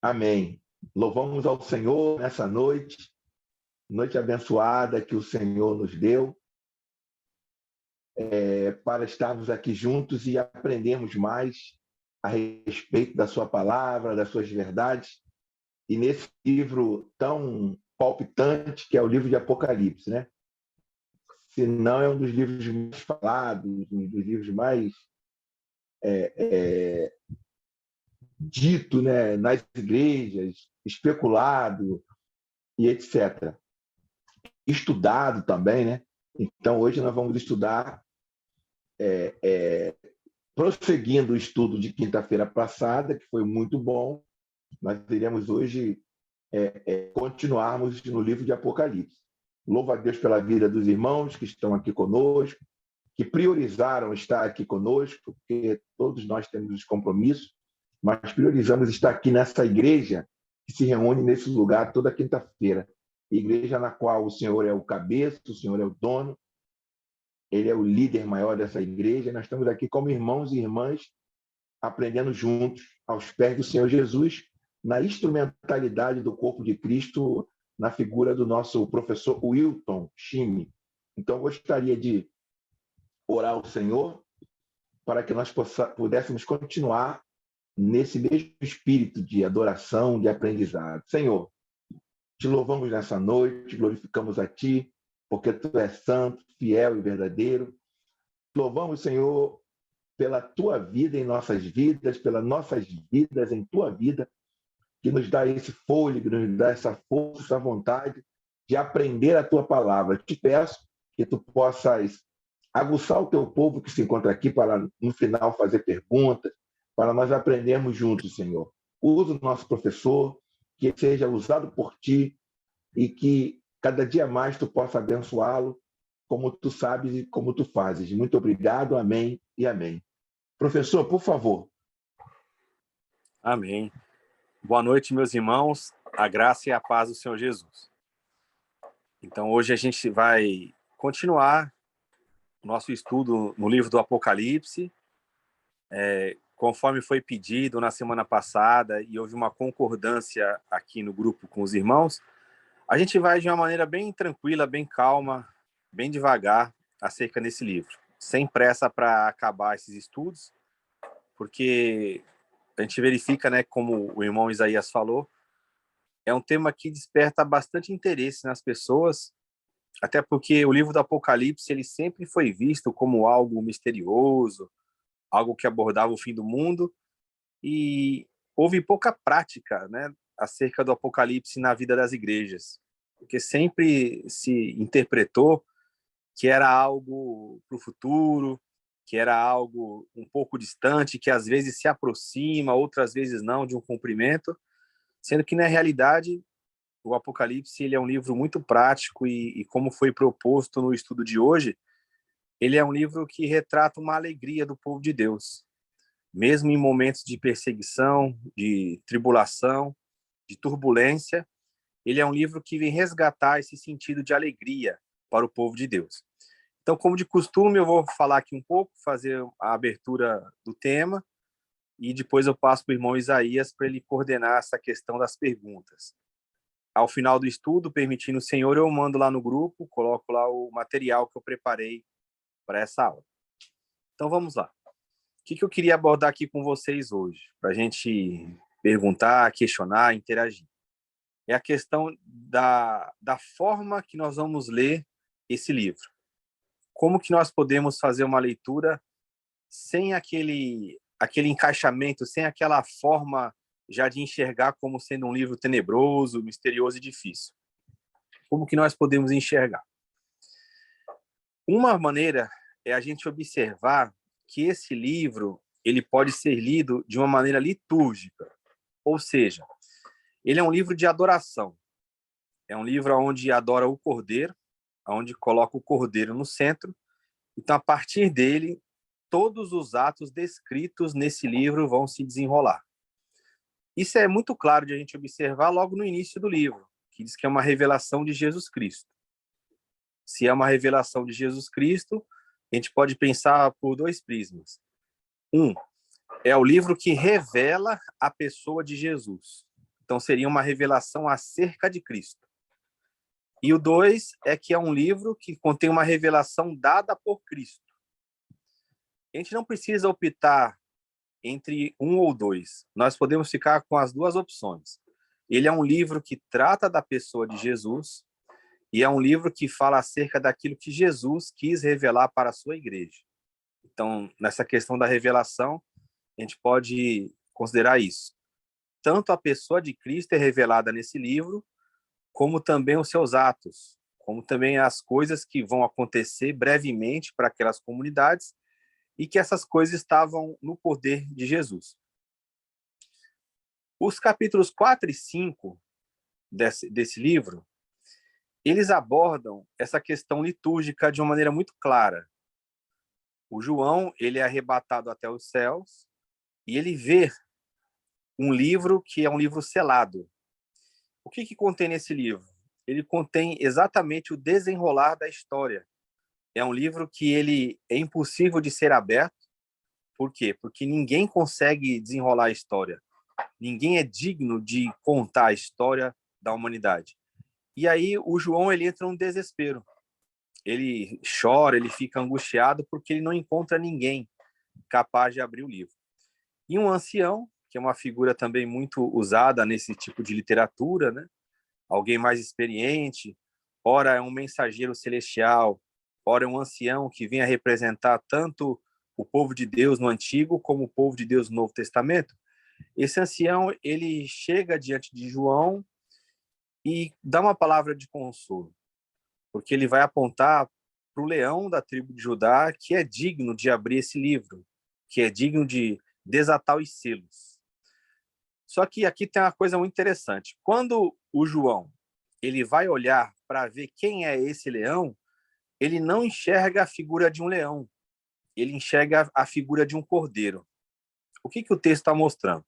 Amém. Louvamos ao Senhor nessa noite, noite abençoada que o Senhor nos deu, para estarmos aqui juntos e aprendermos mais a respeito da sua palavra, das suas verdades, e nesse livro tão palpitante que é o livro de Apocalipse, né? Se não é um dos livros mais falados, um dos livros mais dito, né, nas igrejas, especulado e etc. Estudado também, né? Então, hoje nós vamos estudar, prosseguindo o estudo de quinta-feira passada, que foi muito bom. Nós iremos hoje continuarmos no livro de Apocalipse. Louvo a Deus pela vida dos irmãos que estão aqui conosco, que priorizaram estar aqui conosco, porque todos nós temos os compromissos, mas priorizamos estar aqui nessa igreja que se reúne nesse lugar toda quinta-feira. Igreja na qual o Senhor é o cabeça, o Senhor é o dono, Ele é o líder maior dessa igreja. Nós estamos aqui como irmãos e irmãs, aprendendo juntos aos pés do Senhor Jesus, na instrumentalidade do corpo de Cristo, na figura do nosso professor Wilton Chime. Então, eu gostaria de orar ao Senhor para que nós pudéssemos continuar nesse mesmo espírito de adoração, de aprendizado. Senhor, te louvamos nessa noite, glorificamos a Ti, porque Tu és santo, fiel e verdadeiro. Louvamos, Senhor, pela Tua vida em nossas vidas, pelas nossas vidas em Tua vida, que nos dá esse fôlego, nos dá essa força, essa vontade de aprender a Tua palavra. Te peço que Tu possas aguçar o Teu povo que se encontra aqui para, no final, fazer perguntas, para nós aprendermos juntos, Senhor. Usa o nosso professor, que ele seja usado por Ti e que cada dia mais Tu possa abençoá-lo, como Tu sabes e como Tu fazes. Muito obrigado, amém e amém. Professor, por favor. Amém. Boa noite, meus irmãos. A graça e a paz do Senhor Jesus. Então, hoje a gente vai continuar o nosso estudo no livro do Apocalipse. Conforme foi pedido na semana passada e houve uma concordância aqui no grupo com os irmãos, a gente vai de uma maneira bem tranquila, bem calma, bem devagar acerca desse livro, sem pressa para acabar esses estudos, porque a gente verifica, né, como o irmão Isaías falou, é um tema que desperta bastante interesse nas pessoas, até porque o livro do Apocalipse ele sempre foi visto como algo misterioso, algo que abordava o fim do mundo, e houve pouca prática, né, acerca do Apocalipse na vida das igrejas, porque sempre se interpretou que era algo para o futuro, que era algo um pouco distante, que às vezes se aproxima, outras vezes não, de um cumprimento, sendo que, na realidade, o Apocalipse ele é um livro muito prático e como foi proposto no estudo de hoje, ele é um livro que retrata uma alegria do povo de Deus. Mesmo em momentos de perseguição, de tribulação, de turbulência, ele é um livro que vem resgatar esse sentido de alegria para o povo de Deus. Então, como de costume, eu vou falar aqui um pouco, fazer a abertura do tema, e depois eu passo para o irmão Isaías para ele coordenar essa questão das perguntas. Ao final do estudo, permitindo o Senhor, eu mando lá no grupo, coloco lá o material que eu preparei para essa aula. Então, vamos lá. O que eu queria abordar aqui com vocês hoje, para a gente perguntar, questionar, interagir? É a questão da forma que nós vamos ler esse livro. Como que nós podemos fazer uma leitura sem aquele encaixamento, sem aquela forma já de enxergar como sendo um livro tenebroso, misterioso e difícil? Como que nós podemos enxergar? Uma maneira é a gente observar que esse livro ele pode ser lido de uma maneira litúrgica, ou seja, ele é um livro de adoração. É um livro onde adora o Cordeiro, onde coloca o Cordeiro no centro. Então, a partir dele, todos os atos descritos nesse livro vão se desenrolar. Isso é muito claro de a gente observar logo no início do livro, que diz que é uma revelação de Jesus Cristo. Se é uma revelação de Jesus Cristo, a gente pode pensar por dois prismas. Um, é o livro que revela a pessoa de Jesus. Então, seria uma revelação acerca de Cristo. E o 2 é que é um livro que contém uma revelação dada por Cristo. A gente não precisa optar entre um ou dois. Nós podemos ficar com as duas opções. Ele é um livro que trata da pessoa de Jesus e é um livro que fala acerca daquilo que Jesus quis revelar para a sua igreja. Então, nessa questão da revelação, a gente pode considerar isso. Tanto a pessoa de Cristo é revelada nesse livro, como também os seus atos, como também as coisas que vão acontecer brevemente para aquelas comunidades e que essas coisas estavam no poder de Jesus. Os capítulos 4 e 5 desse livro, eles abordam essa questão litúrgica de uma maneira muito clara. O João, ele é arrebatado até os céus e ele vê um livro que é um livro selado. O que contém nesse livro? Ele contém exatamente o desenrolar da história. É um livro que ele é impossível de ser aberto. Por quê? Porque ninguém consegue desenrolar a história. Ninguém é digno de contar a história da humanidade. E aí o João, ele entra num desespero. Ele chora, ele fica angustiado porque ele não encontra ninguém capaz de abrir o livro. E um ancião, que é uma figura também muito usada nesse tipo de literatura, né? Alguém mais experiente, ora é um mensageiro celestial, ora é um ancião que vem a representar tanto o povo de Deus no Antigo como o povo de Deus no Novo Testamento. Esse ancião, ele chega diante de João e dá uma palavra de consolo, porque ele vai apontar para o leão da tribo de Judá, que é digno de abrir esse livro, que é digno de desatar os selos. Só que aqui tem uma coisa muito interessante. Quando o João ele vai olhar para ver quem é esse leão, ele não enxerga a figura de um leão, ele enxerga a figura de um cordeiro. O que o texto está mostrando?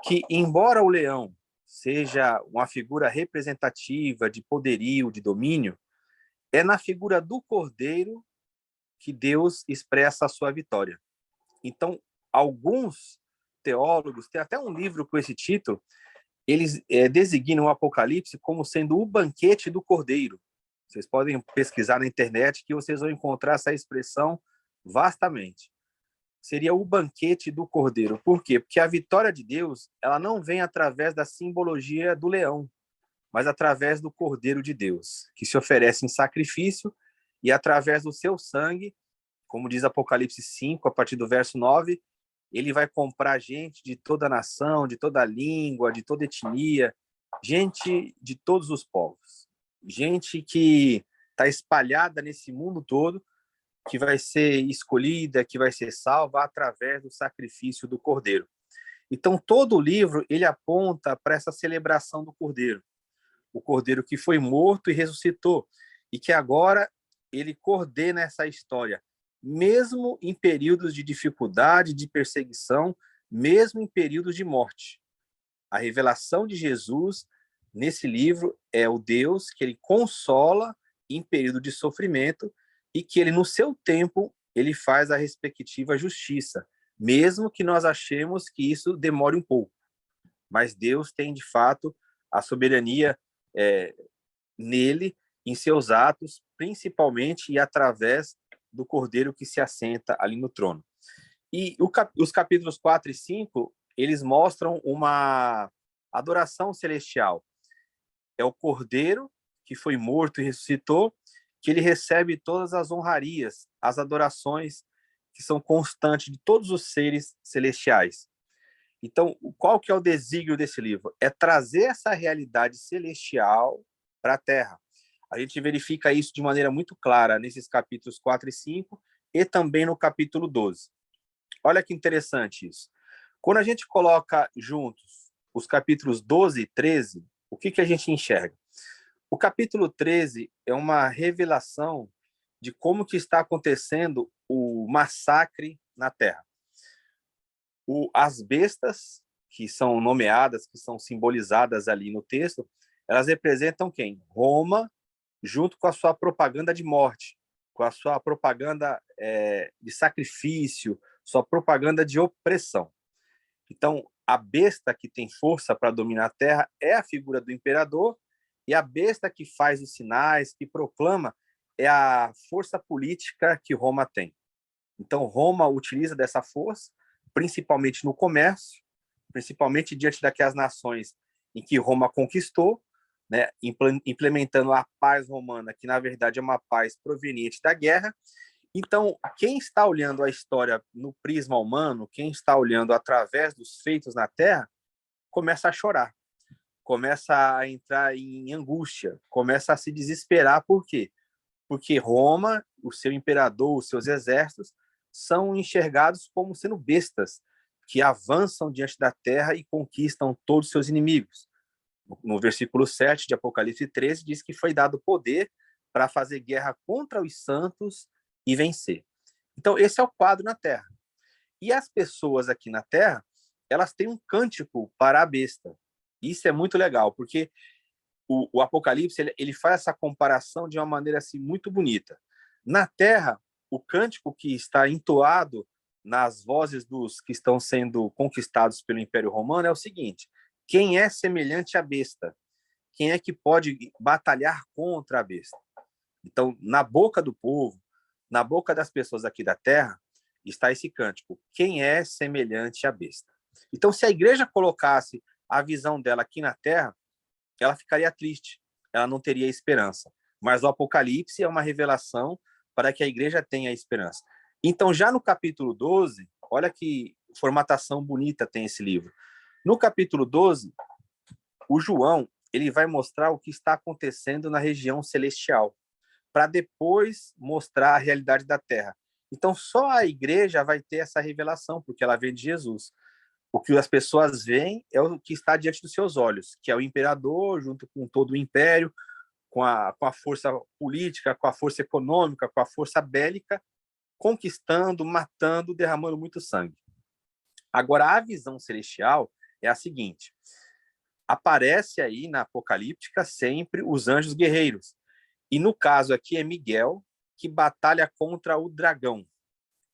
Que, embora o leão seja uma figura representativa de poderio, de domínio, é na figura do cordeiro que Deus expressa a sua vitória. Então, alguns teólogos, tem até um livro com esse título, eles designam o Apocalipse como sendo o banquete do cordeiro. Vocês podem pesquisar na internet que vocês vão encontrar essa expressão vastamente. Seria o banquete do cordeiro. Por quê? Porque a vitória de Deus, ela não vem através da simbologia do leão, mas através do cordeiro de Deus, que se oferece em sacrifício e através do seu sangue, como diz Apocalipse 5, a partir do verso 9, ele vai comprar gente de toda nação, de toda língua, de toda etnia, gente de todos os povos, gente que está espalhada nesse mundo todo, que vai ser escolhida, que vai ser salva através do sacrifício do Cordeiro. Então, todo o livro ele aponta para essa celebração do Cordeiro, o Cordeiro que foi morto e ressuscitou, e que agora ele coordena essa história, mesmo em períodos de dificuldade, de perseguição, mesmo em períodos de morte. A revelação de Jesus nesse livro é o Deus que ele consola em período de sofrimento e que ele, no seu tempo, ele faz a respectiva justiça, mesmo que nós achemos que isso demore um pouco. Mas Deus tem, de fato, a soberania nele, em seus atos, principalmente e através do Cordeiro que se assenta ali no trono. E os capítulos 4 e 5, eles mostram uma adoração celestial. É o Cordeiro que foi morto e ressuscitou, que ele recebe todas as honrarias, as adorações que são constantes de todos os seres celestiais. Então, qual que é o desígnio desse livro? É trazer essa realidade celestial para a Terra. A gente verifica isso de maneira muito clara nesses capítulos 4 e 5 e também no capítulo 12. Olha que interessante isso. Quando a gente coloca juntos os capítulos 12 e 13, o que a gente enxerga? O capítulo 13 é uma revelação de como que está acontecendo o massacre na Terra. As bestas, que são nomeadas, que são simbolizadas ali no texto, elas representam quem? Roma, junto com a sua propaganda de morte, com a sua propaganda de sacrifício, sua propaganda de opressão. Então, a besta que tem força para dominar a terra é a figura do imperador, e a besta que faz os sinais, que proclama, é a força política que Roma tem. Então, Roma utiliza dessa força, principalmente no comércio, principalmente diante daquelas nações em que Roma conquistou, né, implementando a paz romana, que na verdade é uma paz proveniente da guerra. Então, quem está olhando a história no prisma humano, quem está olhando através dos feitos na Terra, começa a chorar, começa a entrar em angústia, começa a se desesperar. Por quê? Porque Roma, o seu imperador, os seus exércitos, são enxergados como sendo bestas, que avançam diante da terra e conquistam todos os seus inimigos. No versículo 7 de Apocalipse 13, diz que foi dado poder para fazer guerra contra os santos e vencer. Então, esse é o quadro na terra. E as pessoas aqui na terra, elas têm um cântico para a besta. Isso é muito legal, porque o Apocalipse ele faz essa comparação de uma maneira assim muito bonita. Na terra, o cântico que está entoado nas vozes dos que estão sendo conquistados pelo Império Romano é o seguinte: quem é semelhante à besta? Quem é que pode batalhar contra a besta? Então, na boca do povo, na boca das pessoas aqui da terra, está esse cântico: quem é semelhante à besta? Então, se a igreja colocasse a visão dela aqui na terra, ela ficaria triste, ela não teria esperança. Mas o Apocalipse é uma revelação para que a igreja tenha esperança. Então, já no capítulo 12, olha que formatação bonita tem esse livro. No capítulo 12, o João ele vai mostrar o que está acontecendo na região celestial, para depois mostrar a realidade da terra. Então, só a igreja vai ter essa revelação, porque ela vem de Jesus. O que as pessoas veem é o que está diante dos seus olhos, que é o imperador, junto com todo o império, com a força política, com a força econômica, com a força bélica, conquistando, matando, derramando muito sangue. Agora, a visão celestial é a seguinte: aparece aí na Apocalíptica sempre os anjos guerreiros. E no caso aqui é Miguel, que batalha contra o dragão.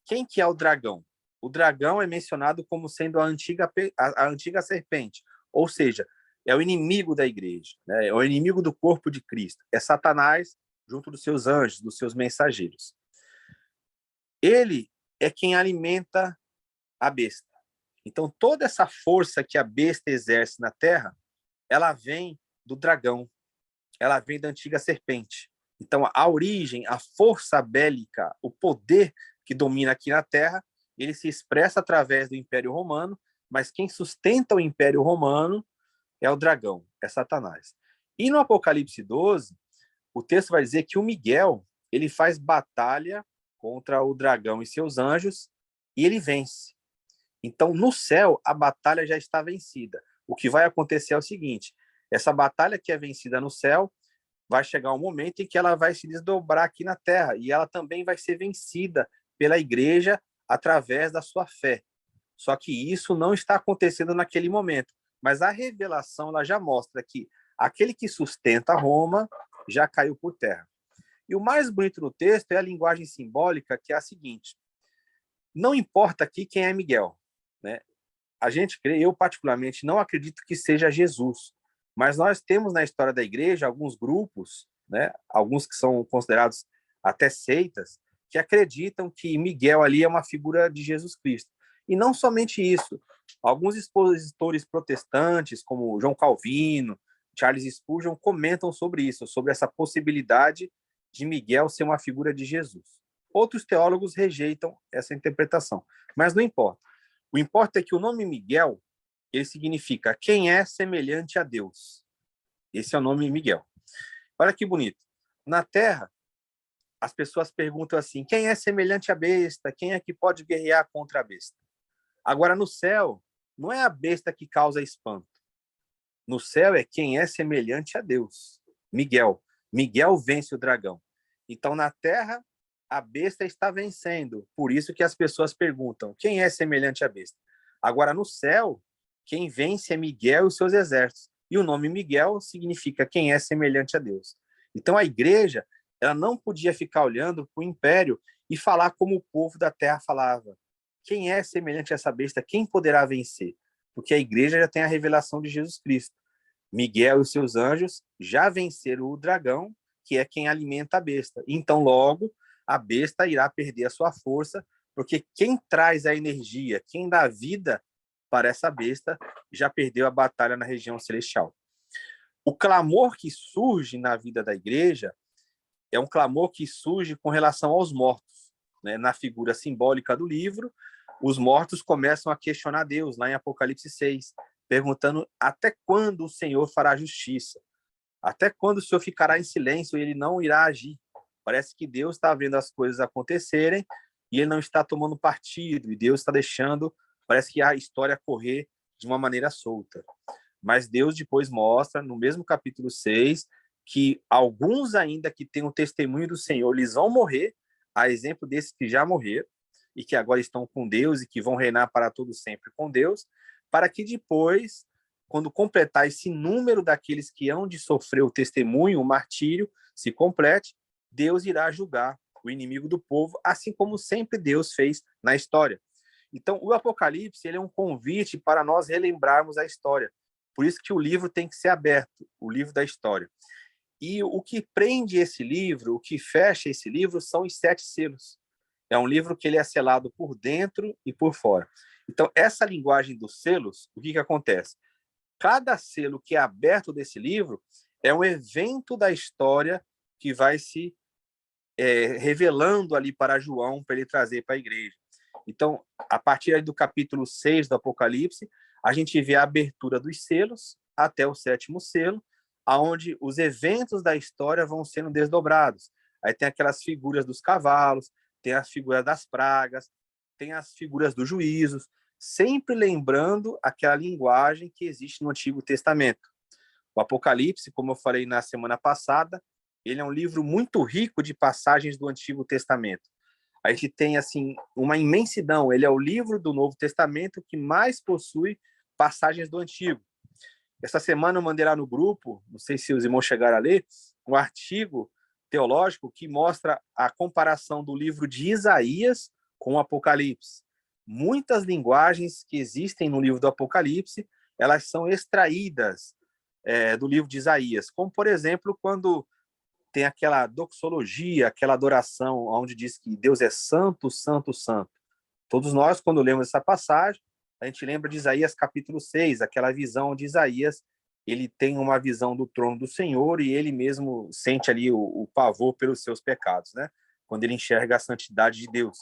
Quem que é o dragão? O dragão é mencionado como sendo a antiga serpente, ou seja, é o inimigo da igreja, né? É o inimigo do corpo de Cristo. É Satanás junto dos seus anjos, dos seus mensageiros. Ele é quem alimenta a besta. Então, toda essa força que a besta exerce na terra, ela vem do dragão, ela vem da antiga serpente. Então, a origem, a força bélica, o poder que domina aqui na terra, ele se expressa através do Império Romano, mas quem sustenta o Império Romano é o dragão, é Satanás. E no Apocalipse 12, o texto vai dizer que o Miguel, ele faz batalha contra o dragão e seus anjos, e ele vence. Então, no céu, a batalha já está vencida. O que vai acontecer é o seguinte: essa batalha que é vencida no céu, vai chegar um momento em que ela vai se desdobrar aqui na terra, e ela também vai ser vencida pela igreja através da sua fé. Só que isso não está acontecendo naquele momento. Mas a revelação ela já mostra que aquele que sustenta Roma já caiu por terra. E o mais bonito no texto é a linguagem simbólica, que é a seguinte: não importa aqui quem é Miguel, né? A gente crê, eu particularmente não acredito que seja Jesus, mas nós temos na história da igreja alguns grupos, né? Alguns que são considerados até seitas, que acreditam que Miguel ali é uma figura de Jesus Cristo. E não somente isso, alguns expositores protestantes, como João Calvino, Charles Spurgeon, comentam sobre isso, sobre essa possibilidade de Miguel ser uma figura de Jesus. Outros teólogos rejeitam essa interpretação, mas não importa. O importa é que o nome Miguel, ele significa quem é semelhante a Deus. Esse é o nome Miguel. Olha que bonito. Na Terra, as pessoas perguntam assim: quem é semelhante à besta? Quem é que pode guerrear contra a besta? Agora, no céu, não é a besta que causa espanto. No céu é quem é semelhante a Deus. Miguel. Miguel vence o dragão. Então, na Terra, a besta está vencendo. Por isso que as pessoas perguntam: quem é semelhante à besta? Agora, no céu, quem vence é Miguel e os seus exércitos. E o nome Miguel significa quem é semelhante a Deus. Então, a igreja ela não podia ficar olhando para o império e falar como o povo da terra falava: quem é semelhante a essa besta? Quem poderá vencer? porque a igreja já tem a revelação de Jesus Cristo. Miguel e os seus anjos já venceram o dragão, que é quem alimenta a besta. Então, logo, a besta irá perder a sua força, porque quem traz a energia, quem dá vida para essa besta, já perdeu a batalha na região celestial. O clamor que surge na vida da igreja é um clamor que surge com relação aos mortos, né? Na figura simbólica do livro, os mortos começam a questionar Deus, lá em Apocalipse 6, perguntando até quando o Senhor fará justiça? Até quando o Senhor ficará em silêncio e ele não irá agir? Parece que Deus está vendo as coisas acontecerem e ele não está tomando partido, e Deus está deixando, parece que a história correr de uma maneira solta. Mas Deus depois mostra, no mesmo capítulo 6, que alguns ainda que têm o testemunho do Senhor, eles vão morrer, a exemplo desses que já morreram, e que agora estão com Deus e que vão reinar para todo sempre com Deus, para que depois, quando completar esse número daqueles que hão de sofrer o testemunho, o martírio, se complete, Deus irá julgar o inimigo do povo, assim como sempre Deus fez na história. Então, o Apocalipse ele é um convite para nós relembrarmos a história. Por isso que o livro tem que ser aberto, o livro da história. E o que prende esse livro, o que fecha esse livro, são os 7 selos. É um livro que ele é selado por dentro e por fora. Então, essa linguagem dos selos, o que acontece? Cada selo que é aberto desse livro é um evento da história que vai se revelando ali para João, para ele trazer para a igreja. Então, a partir do capítulo 6 do Apocalipse, a gente vê a abertura dos selos até o 7º selo, aonde os eventos da história vão sendo desdobrados. Aí tem aquelas figuras dos cavalos, tem as figuras das pragas, tem as figuras dos juízos, sempre lembrando aquela linguagem que existe no Antigo Testamento. O Apocalipse, como eu falei na semana passada, ele é um livro muito rico de passagens do Antigo Testamento. A gente tem assim uma imensidão. Ele é o livro do Novo Testamento que mais possui passagens do Antigo. Essa semana eu mandei lá no grupo, não sei se os irmãos chegaram a ler, um artigo teológico que mostra a comparação do livro de Isaías com o Apocalipse. Muitas linguagens que existem no livro do Apocalipse, elas são extraídas do livro de Isaías, como, por exemplo, quando tem aquela doxologia, aquela adoração, onde diz que Deus é santo, santo, santo. Todos nós, quando lemos essa passagem, a gente lembra de Isaías capítulo 6, aquela visão de Isaías, ele tem uma visão do trono do Senhor e ele mesmo sente ali o pavor pelos seus pecados, né? Quando ele enxerga a santidade de Deus.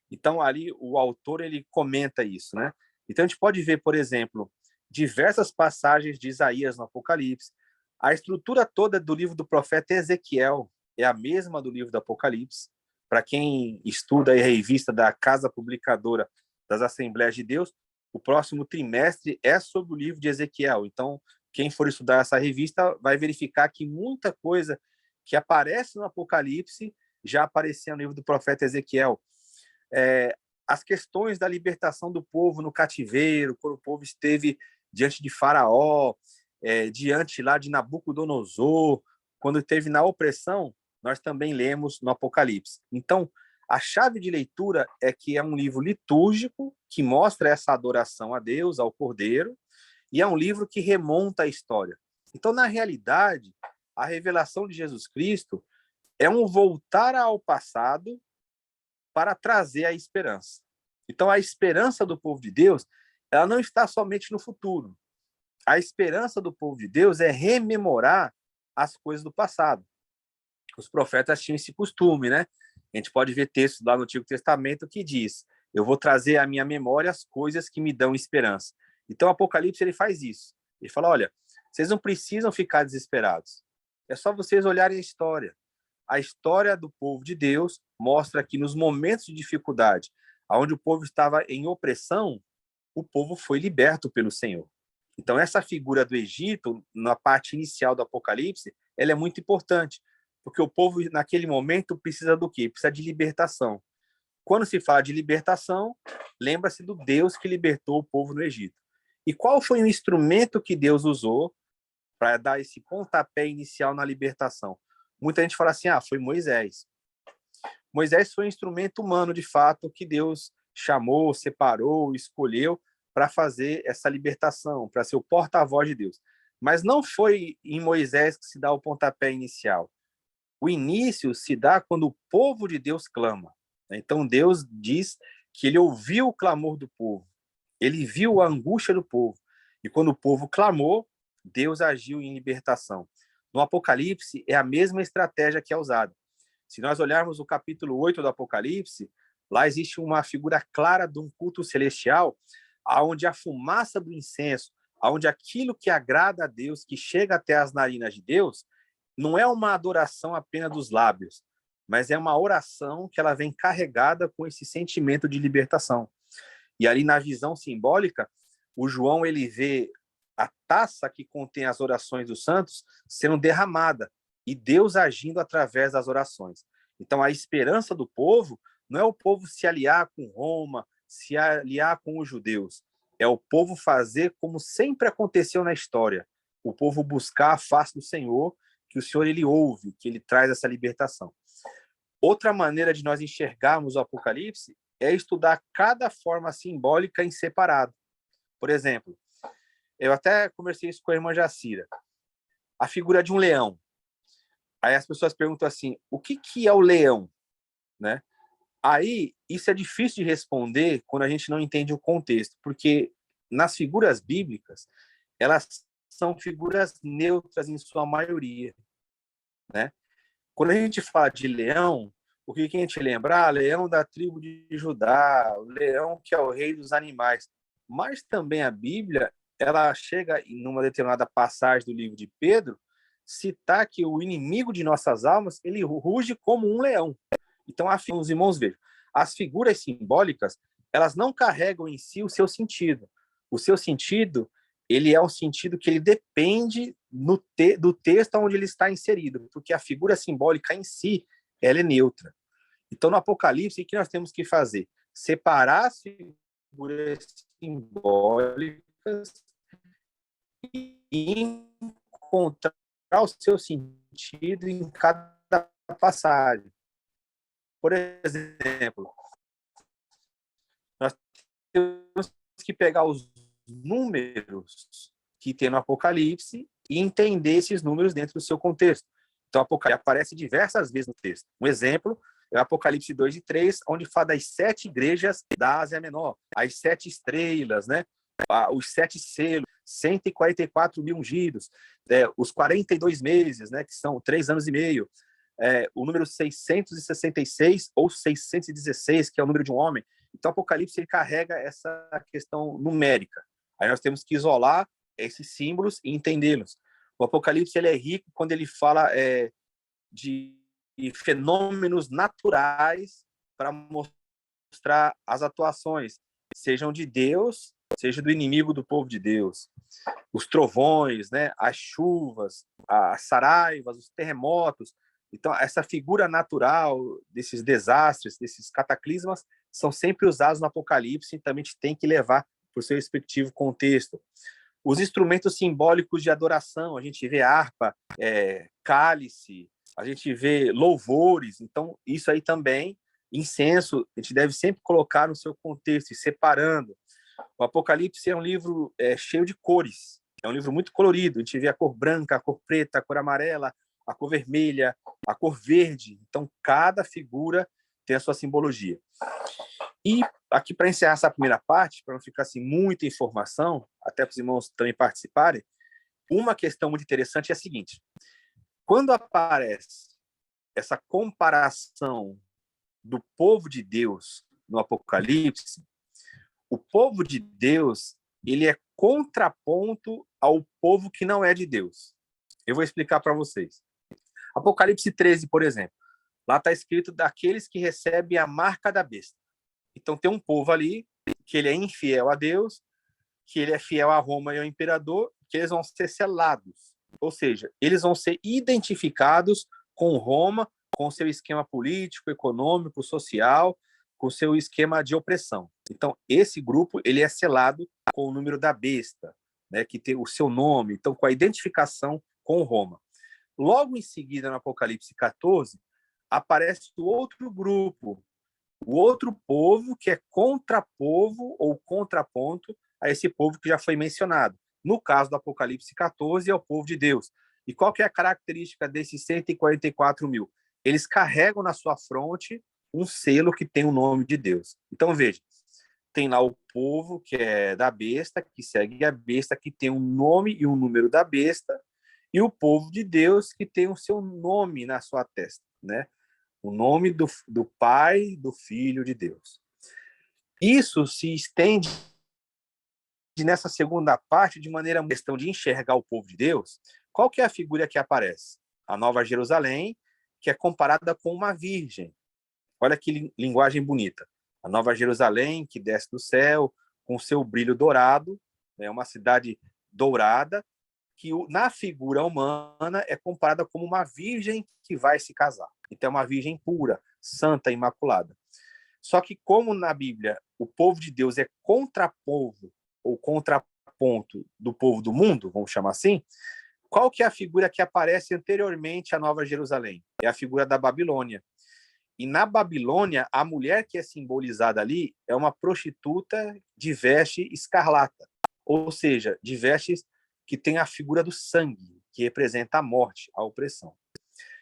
Então, ali, o autor, ele comenta isso, né? Então, a gente pode ver, por exemplo, diversas passagens de Isaías no Apocalipse. A estrutura toda do livro do profeta Ezequiel é a mesma do livro do Apocalipse. Para quem estuda a revista da Casa Publicadora das Assembleias de Deus, o próximo trimestre é sobre o livro de Ezequiel. Então, quem for estudar essa revista vai verificar que muita coisa que aparece no Apocalipse já aparecia no livro do profeta Ezequiel. As questões da libertação do povo no cativeiro, quando o povo esteve diante de Faraó, diante lá de Nabucodonosor, quando esteve na opressão, nós também lemos no Apocalipse. Então, a chave de leitura é que é um livro litúrgico que mostra essa adoração a Deus, ao Cordeiro, e é um livro que remonta a história. Então, na realidade, a revelação de Jesus Cristo é um voltar ao passado para trazer a esperança. Então, a esperança do povo de Deus, ela não está somente no futuro. A esperança do povo de Deus é rememorar as coisas do passado. Os profetas tinham esse costume, né? A gente pode ver textos lá no Antigo Testamento que diz: eu vou trazer à minha memória as coisas que me dão esperança. Então, o Apocalipse ele faz isso. Ele fala: olha, vocês não precisam ficar desesperados. É só vocês olharem a história. A história do povo de Deus mostra que nos momentos de dificuldade, onde o povo estava em opressão, o povo foi liberto pelo Senhor. Então, essa figura do Egito, na parte inicial do Apocalipse, ela é muito importante, porque o povo, naquele momento, precisa do quê? Precisa de libertação. Quando se fala de libertação, lembra-se do Deus que libertou o povo no Egito. E qual foi o instrumento que Deus usou para dar esse pontapé inicial na libertação? Muita gente fala assim: foi Moisés. Moisés foi um instrumento humano, de fato, que Deus chamou, separou, escolheu para fazer essa libertação, para ser o porta-voz de Deus. Mas não foi em Moisés que se dá o pontapé inicial. O início se dá quando o povo de Deus clama. Então Deus diz que ele ouviu o clamor do povo, ele viu a angústia do povo, e quando o povo clamou, Deus agiu em libertação. No Apocalipse, é a mesma estratégia que é usada. Se nós olharmos o capítulo 8 do Apocalipse, lá existe uma figura clara de um culto celestial, onde a fumaça do incenso, onde aquilo que agrada a Deus, que chega até as narinas de Deus, não é uma adoração apenas dos lábios, mas é uma oração que ela vem carregada com esse sentimento de libertação. E ali na visão simbólica, o João ele vê a taça que contém as orações dos santos sendo derramada e Deus agindo através das orações. Então a esperança do povo não é o povo se aliar com Roma, se aliar com os judeus, é o povo fazer como sempre aconteceu na história, o povo buscar a face do Senhor, que o Senhor ele ouve, que ele traz essa libertação. Outra maneira de nós enxergarmos o Apocalipse é estudar cada forma simbólica em separado. Por exemplo, eu até conversei isso com a irmã Jacira, a figura de um leão. Aí as pessoas perguntam assim, o que é o leão? Né? Aí, isso é difícil de responder quando a gente não entende o contexto, porque nas figuras bíblicas, elas são figuras neutras em sua maioria. Né? Quando a gente fala de leão, o que a gente lembra? Leão da tribo de Judá, o leão que é o rei dos animais. Mas também a Bíblia, ela chega em uma determinada passagem do livro de Pedro, citar que o inimigo de nossas almas, ele ruge como um leão. Então, os irmãos vejam, as figuras simbólicas, elas não carregam em si o seu sentido. O seu sentido, ele é um sentido que ele depende do texto onde ele está inserido, porque a figura simbólica em si, ela é neutra. Então, no Apocalipse, o que nós temos que fazer? Separar as figuras simbólicas e encontrar o seu sentido em cada passagem. Por exemplo, nós temos que pegar os números que tem no Apocalipse e entender esses números dentro do seu contexto. Então, o Apocalipse aparece diversas vezes no texto. Um exemplo é o Apocalipse 2 e 3, onde fala das 7 igrejas da Ásia Menor, as 7 estrelas, né? Os 7 selos, 144 mil ungidos, os 42 meses, né? Que são 3 anos e meio, o número 666 ou 616, que é o número de um homem. Então, o Apocalipse ele carrega essa questão numérica. Aí nós temos que isolar esses símbolos e entendê-los. O Apocalipse ele é rico quando ele fala de fenômenos naturais para mostrar as atuações, sejam de Deus, seja do inimigo do povo de Deus. Os trovões, né? As chuvas, as saraivas, os terremotos. Então, essa figura natural desses desastres, desses cataclismas, são sempre usados no Apocalipse e também a gente tem que levar para o seu respectivo contexto. Os instrumentos simbólicos de adoração, a gente vê harpa, cálice, a gente vê louvores, então isso aí também, incenso, a gente deve sempre colocar no seu contexto e separando. O Apocalipse é um livro cheio de cores, é um livro muito colorido, a gente vê a cor branca, a cor preta, a cor amarela, a cor vermelha, a cor verde, então cada figura tem a sua simbologia. E aqui, para encerrar essa primeira parte, para não ficar assim muita informação, até para os irmãos também participarem, uma questão muito interessante é a seguinte: quando aparece essa comparação do povo de Deus no Apocalipse, o povo de Deus ele é contraponto ao povo que não é de Deus. Eu vou explicar para vocês. Apocalipse 13, por exemplo, lá está escrito daqueles que recebem a marca da besta. Então tem um povo ali que ele é infiel a Deus, que ele é fiel a Roma e ao imperador, que eles vão ser selados. Ou seja, eles vão ser identificados com Roma, com seu esquema político, econômico, social, com seu esquema de opressão. Então, esse grupo ele é selado com o número da besta, né, que tem o seu nome, então com a identificação com Roma. Logo em seguida, no Apocalipse 14, aparece o outro grupo, o outro povo que é contrapovo ou contraponto a esse povo que já foi mencionado. No caso do Apocalipse 14, é o povo de Deus. E qual que é a característica desses 144 mil? Eles carregam na sua fronte um selo que tem o nome de Deus. Então, veja, tem lá o povo que é da besta, que segue a besta, que tem um nome e um número da besta, e o povo de Deus que tem o seu nome na sua testa, né? O nome do Pai, do Filho de Deus. Isso se estende nessa segunda parte de maneira questão de enxergar o povo de Deus. Qual que é a figura que aparece? A Nova Jerusalém, que é comparada com uma virgem. Olha que linguagem bonita. A Nova Jerusalém, que desce do céu, com seu brilho dourado, é uma cidade dourada, que na figura humana é comparada como uma virgem que vai se casar. Então é uma virgem pura, santa, imaculada. Só que como na Bíblia o povo de Deus é contrapovo ou contraponto do povo do mundo, vamos chamar assim, qual que é a figura que aparece anteriormente à Nova Jerusalém? É a figura da Babilônia. E na Babilônia, a mulher que é simbolizada ali é uma prostituta de veste escarlata, ou seja, de vestes que tem a figura do sangue, que representa a morte, a opressão.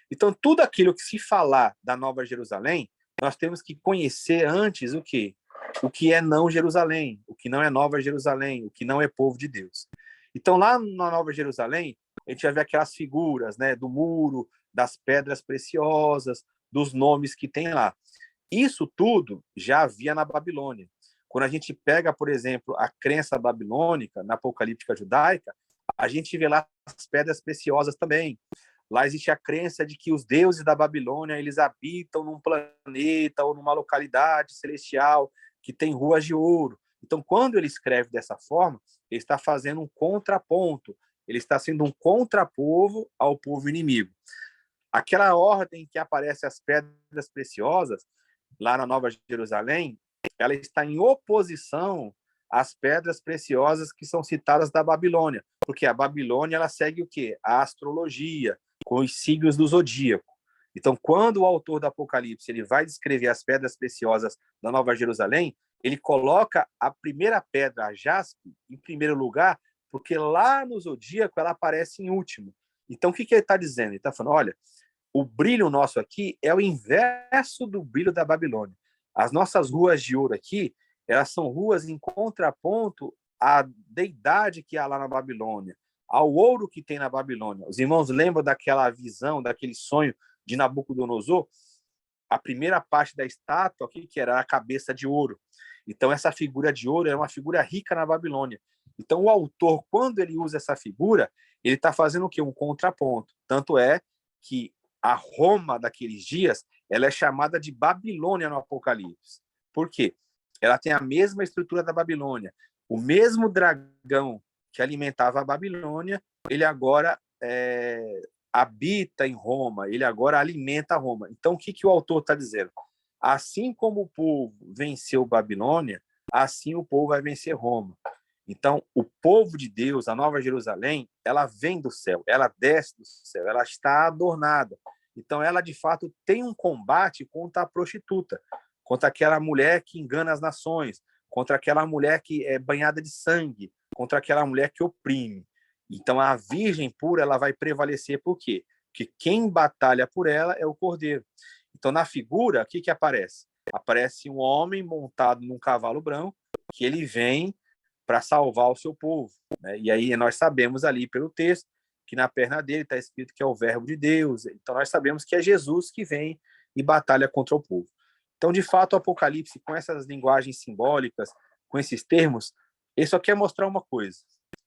Então, tudo aquilo que se falar da Nova Jerusalém, nós temos que conhecer antes o quê? O que é não Jerusalém, o que não é Nova Jerusalém, o que não é povo de Deus. Então, lá na Nova Jerusalém, a gente vai ver aquelas figuras, né, do muro, das pedras preciosas, dos nomes que tem lá. Isso tudo já havia na Babilônia. Quando a gente pega, por exemplo, a crença babilônica, na apocalíptica judaica, a gente vê lá as pedras preciosas também. Lá existe a crença de que os deuses da Babilônia, eles habitam num planeta ou numa localidade celestial que tem ruas de ouro. Então, quando ele escreve dessa forma, ele está fazendo um contraponto, ele está sendo um contrapovo ao povo inimigo. Aquela ordem que aparece as pedras preciosas, lá na Nova Jerusalém, ela está em oposição às pedras preciosas que são citadas da Babilônia, porque a Babilônia ela segue o quê? A astrologia, com os signos do zodíaco. Então, quando o autor do Apocalipse ele vai descrever as pedras preciosas da Nova Jerusalém, ele coloca a primeira pedra, a jaspe, em primeiro lugar, porque lá no zodíaco ela aparece em último. Então, o que ele está dizendo? Ele está falando, olha, o brilho nosso aqui é o inverso do brilho da Babilônia. As nossas ruas de ouro aqui, elas são ruas em contraponto à deidade que há lá na Babilônia, ao ouro que tem na Babilônia. Os irmãos lembram daquela visão, daquele sonho de Nabucodonosor? A primeira parte da estátua aqui, que era a cabeça de ouro. Então, essa figura de ouro é uma figura rica na Babilônia. Então, o autor, quando ele usa essa figura, ele está fazendo o quê? Um contraponto. Tanto é que a Roma daqueles dias, ela é chamada de Babilônia no Apocalipse. Por quê? Ela tem a mesma estrutura da Babilônia. O mesmo dragão que alimentava a Babilônia, ele agora habita em Roma, ele agora alimenta Roma. Então, o que o autor está dizendo? Assim como o povo venceu Babilônia, assim o povo vai vencer Roma. Então, o povo de Deus, a Nova Jerusalém, ela vem do céu, ela desce do céu, ela está adornada. Então, ela, de fato, tem um combate contra a prostituta, contra aquela mulher que engana as nações, contra aquela mulher que é banhada de sangue, contra aquela mulher que oprime. Então, a virgem pura ela vai prevalecer por quê? Porque quem batalha por ela é o cordeiro. Então, na figura, o que aparece? Aparece um homem montado num cavalo branco, que ele vem para salvar o seu povo, né? E aí nós sabemos ali pelo texto que na perna dele está escrito que é o verbo de Deus. Então nós sabemos que é Jesus que vem e batalha contra o povo. Então, de fato, o Apocalipse, com essas linguagens simbólicas, com esses termos, ele só quer mostrar uma coisa,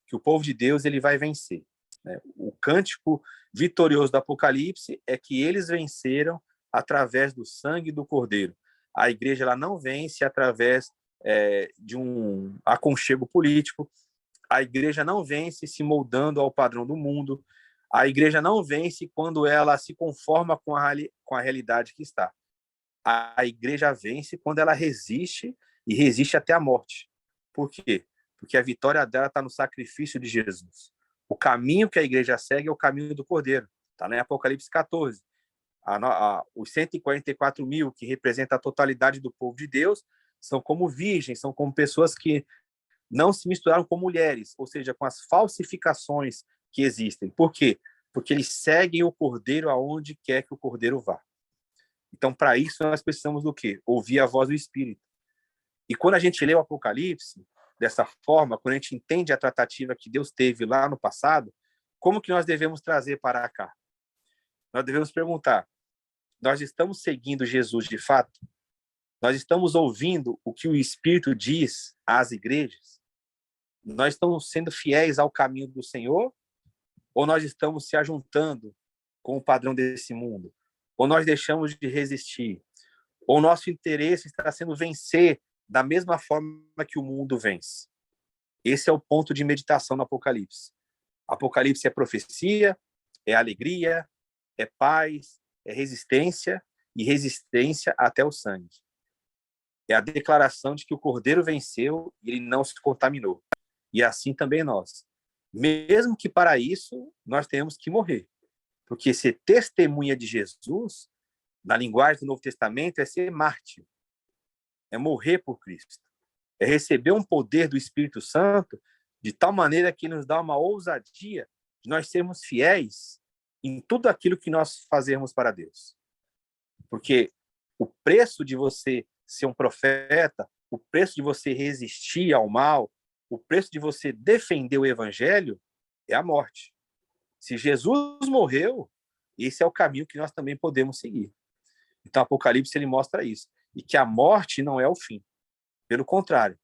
que o povo de Deus ele vai vencer, né? O cântico vitorioso do Apocalipse é que eles venceram através do sangue do Cordeiro. A igreja ela não vence através de um aconchego político. A igreja não vence se moldando ao padrão do mundo. A igreja não vence quando ela se conforma com a realidade que está. A igreja vence quando ela resiste e resiste até a morte. Por quê? Porque a vitória dela está no sacrifício de Jesus. O caminho que a igreja segue é o caminho do Cordeiro. Está lá em Apocalipse 14. Os 144 mil, que representa a totalidade do povo de Deus, são como virgens, são como pessoas que não se misturaram com mulheres, ou seja, com as falsificações que existem. Por quê? Porque eles seguem o Cordeiro aonde quer que o Cordeiro vá. Então, para isso, nós precisamos do quê? Ouvir a voz do Espírito. E quando a gente lê o Apocalipse, dessa forma, quando a gente entende a tratativa que Deus teve lá no passado, como que nós devemos trazer para cá? Nós devemos perguntar, nós estamos seguindo Jesus de fato? Nós estamos ouvindo o que o Espírito diz às igrejas? Nós estamos sendo fiéis ao caminho do Senhor? Ou nós estamos se ajuntando com o padrão desse mundo? Ou nós deixamos de resistir? Ou nosso interesse está sendo vencer da mesma forma que o mundo vence? Esse é o ponto de meditação no Apocalipse. Apocalipse é profecia, é alegria, é paz, é resistência e resistência até o sangue. É a declaração de que o Cordeiro venceu e ele não se contaminou. E assim também nós. Mesmo que para isso nós tenhamos que morrer. Porque ser testemunha de Jesus, na linguagem do Novo Testamento, é ser mártir. É morrer por Cristo. É receber um poder do Espírito Santo de tal maneira que nos dá uma ousadia de nós sermos fiéis em tudo aquilo que nós fazemos para Deus. Porque o preço de você ser um profeta, o preço de você resistir ao mal, o preço de você defender o evangelho é a morte. Se Jesus morreu, esse é o caminho que nós também podemos seguir. Então, o Apocalipse ele mostra isso. E que a morte não é o fim. Pelo contrário,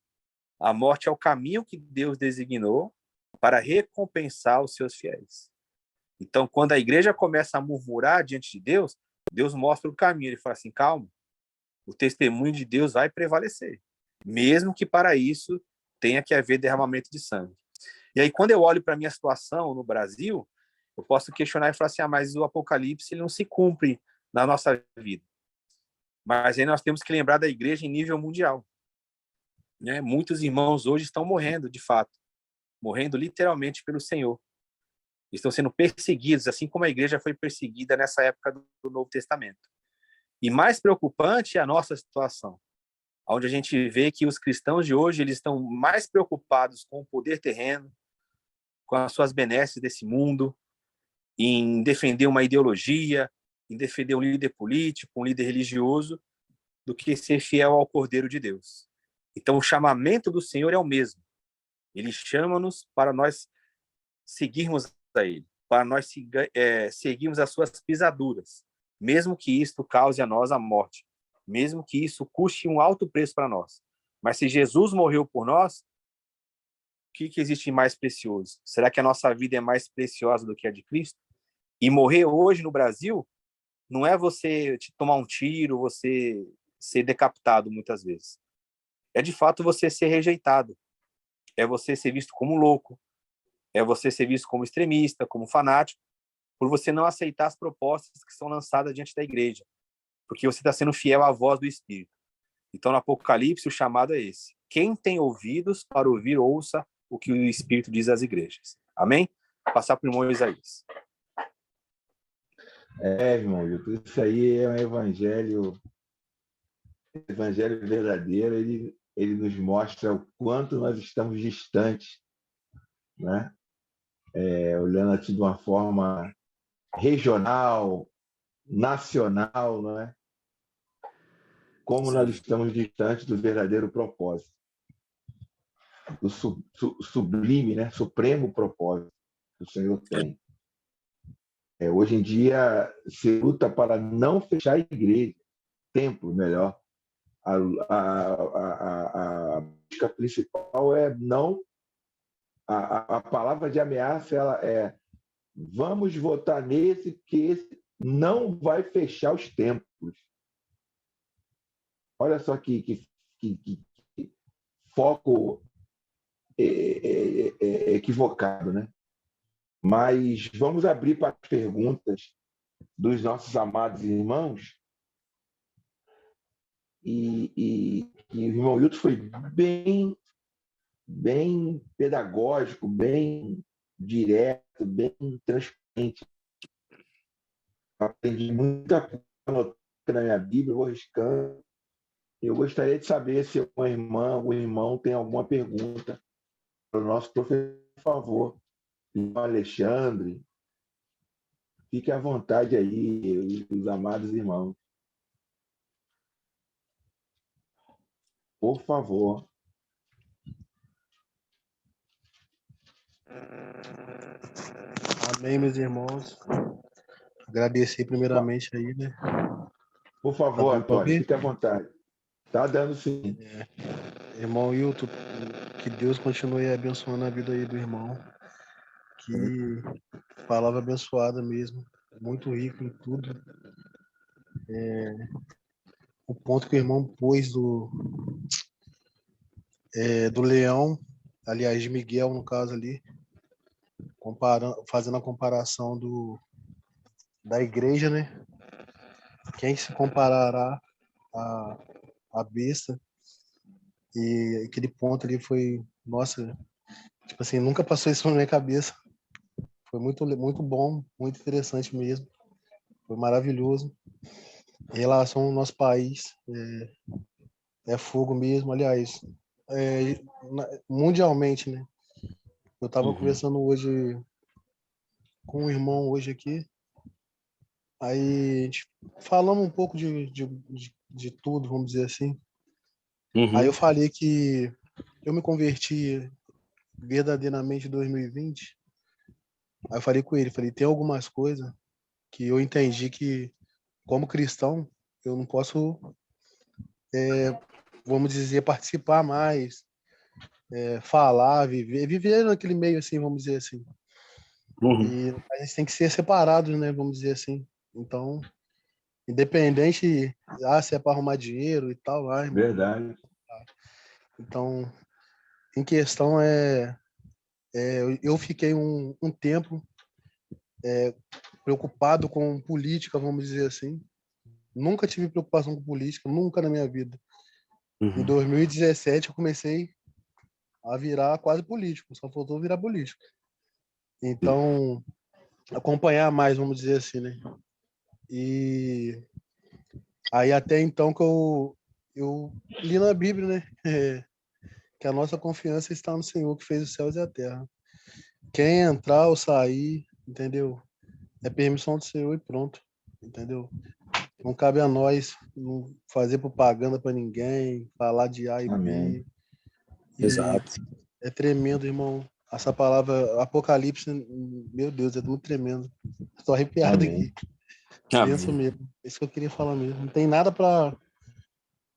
a morte é o caminho que Deus designou para recompensar os seus fiéis. Então, quando a igreja começa a murmurar diante de Deus, Deus mostra o caminho. Ele fala assim, calma, o testemunho de Deus vai prevalecer. Mesmo que para isso tenha que haver derramamento de sangue. E aí, quando eu olho para a minha situação no Brasil, eu posso questionar e falar assim, mas o Apocalipse ele não se cumpre na nossa vida. Mas aí nós temos que lembrar da igreja em nível mundial. Né? Muitos irmãos hoje estão morrendo, de fato. Morrendo literalmente pelo Senhor. Estão sendo perseguidos, assim como a igreja foi perseguida nessa época do Novo Testamento. E mais preocupante é a nossa situação, onde a gente vê que os cristãos de hoje eles estão mais preocupados com o poder terreno, com as suas benesses desse mundo, em defender uma ideologia, em defender um líder político, um líder religioso, do que ser fiel ao Cordeiro de Deus. Então, o chamamento do Senhor é o mesmo. Ele chama-nos para nós seguirmos a Ele, para nós seguirmos as suas pisaduras, mesmo que isto cause a nós a morte, mesmo que isso custe um alto preço para nós. Mas se Jesus morreu por nós, o que existe de mais precioso? Será que a nossa vida é mais preciosa do que a de Cristo? E morrer hoje no Brasil não é você tomar um tiro, você ser decapitado muitas vezes. É de fato você ser rejeitado. É você ser visto como louco. É você ser visto como extremista, como fanático, por você não aceitar as propostas que são lançadas diante da igreja. Porque você está sendo fiel à voz do Espírito. Então, no Apocalipse, o chamado é esse. Quem tem ouvidos para ouvir, ouça o que o Espírito diz às igrejas. Amém? Vou passar para o irmão Isaías. Irmão, isso aí é um evangelho verdadeiro. Ele nos mostra o quanto nós estamos distantes, né? Olhando assim de uma forma regional, nacional, não é? Como nós estamos distantes do verdadeiro propósito, do sublime, né? Supremo propósito que o Senhor tem. Hoje em dia, se luta para não fechar a igreja, templo, melhor. A busca principal é não. A palavra de ameaça ela é: vamos votar nesse, que esse não vai fechar os templos. Olha só que foco equivocado, né? Mas vamos abrir para as perguntas dos nossos amados irmãos. E o irmão Hilton foi bem pedagógico, bem direto, bem transparente. Aprendi muita coisa na minha Bíblia, vou riscando. Eu gostaria de saber se uma irmã ou irmão tem alguma pergunta o nosso professor, por favor. E o Alexandre, fique à vontade aí, os amados irmãos. Por favor. Amém, meus irmãos. Agradecer primeiramente aí, né? Por Tá favor, dando pra Antônio, ouvir? fique à vontade. Tá dando sim. Irmão Hilton, que Deus continue abençoando a vida aí do irmão. Que palavra abençoada mesmo. Muito rico em tudo. O ponto que o irmão pôs do leão, aliás, de Miguel, no caso ali, fazendo a comparação da igreja, né? Quem se comparará à, à besta? E aquele ponto ali foi, nossa, tipo assim, nunca passou isso na minha cabeça. Foi muito, muito bom, muito interessante mesmo. Foi maravilhoso. Em relação ao nosso país, é fogo mesmo. Aliás, mundialmente, né? Eu estava conversando hoje com um irmão hoje aqui, aí a gente falamos um pouco de tudo, vamos dizer assim. Aí eu falei que eu me converti verdadeiramente em 2020. Aí eu falei com ele, falei, tem algumas coisas que eu entendi que, como cristão, eu não posso, vamos dizer, participar mais, falar, viver naquele meio assim, vamos dizer assim. E a gente tem que ser separados, né, vamos dizer assim. Então, independente, se é para arrumar dinheiro e tal, lá, irmão. Verdade. Então, em questão eu fiquei um tempo preocupado com política, vamos dizer assim. Nunca tive preocupação com política, nunca na minha vida. Em 2017 eu comecei a virar quase político, só faltou virar político. Então, acompanhar mais, vamos dizer assim, né? E aí até então que eu li na Bíblia, né? Que a nossa confiança está no Senhor que fez os céus e a terra. Quem entrar ou sair, entendeu? É permissão do Senhor e pronto, entendeu? Não cabe a nós não fazer propaganda para ninguém, falar de A e Amém. B. E Exato. é tremendo, irmão. Essa palavra Apocalipse, meu Deus, é muito tremendo. Estou arrepiado Amém. aqui. Penso mesmo. É isso que eu queria falar mesmo. Não tem nada para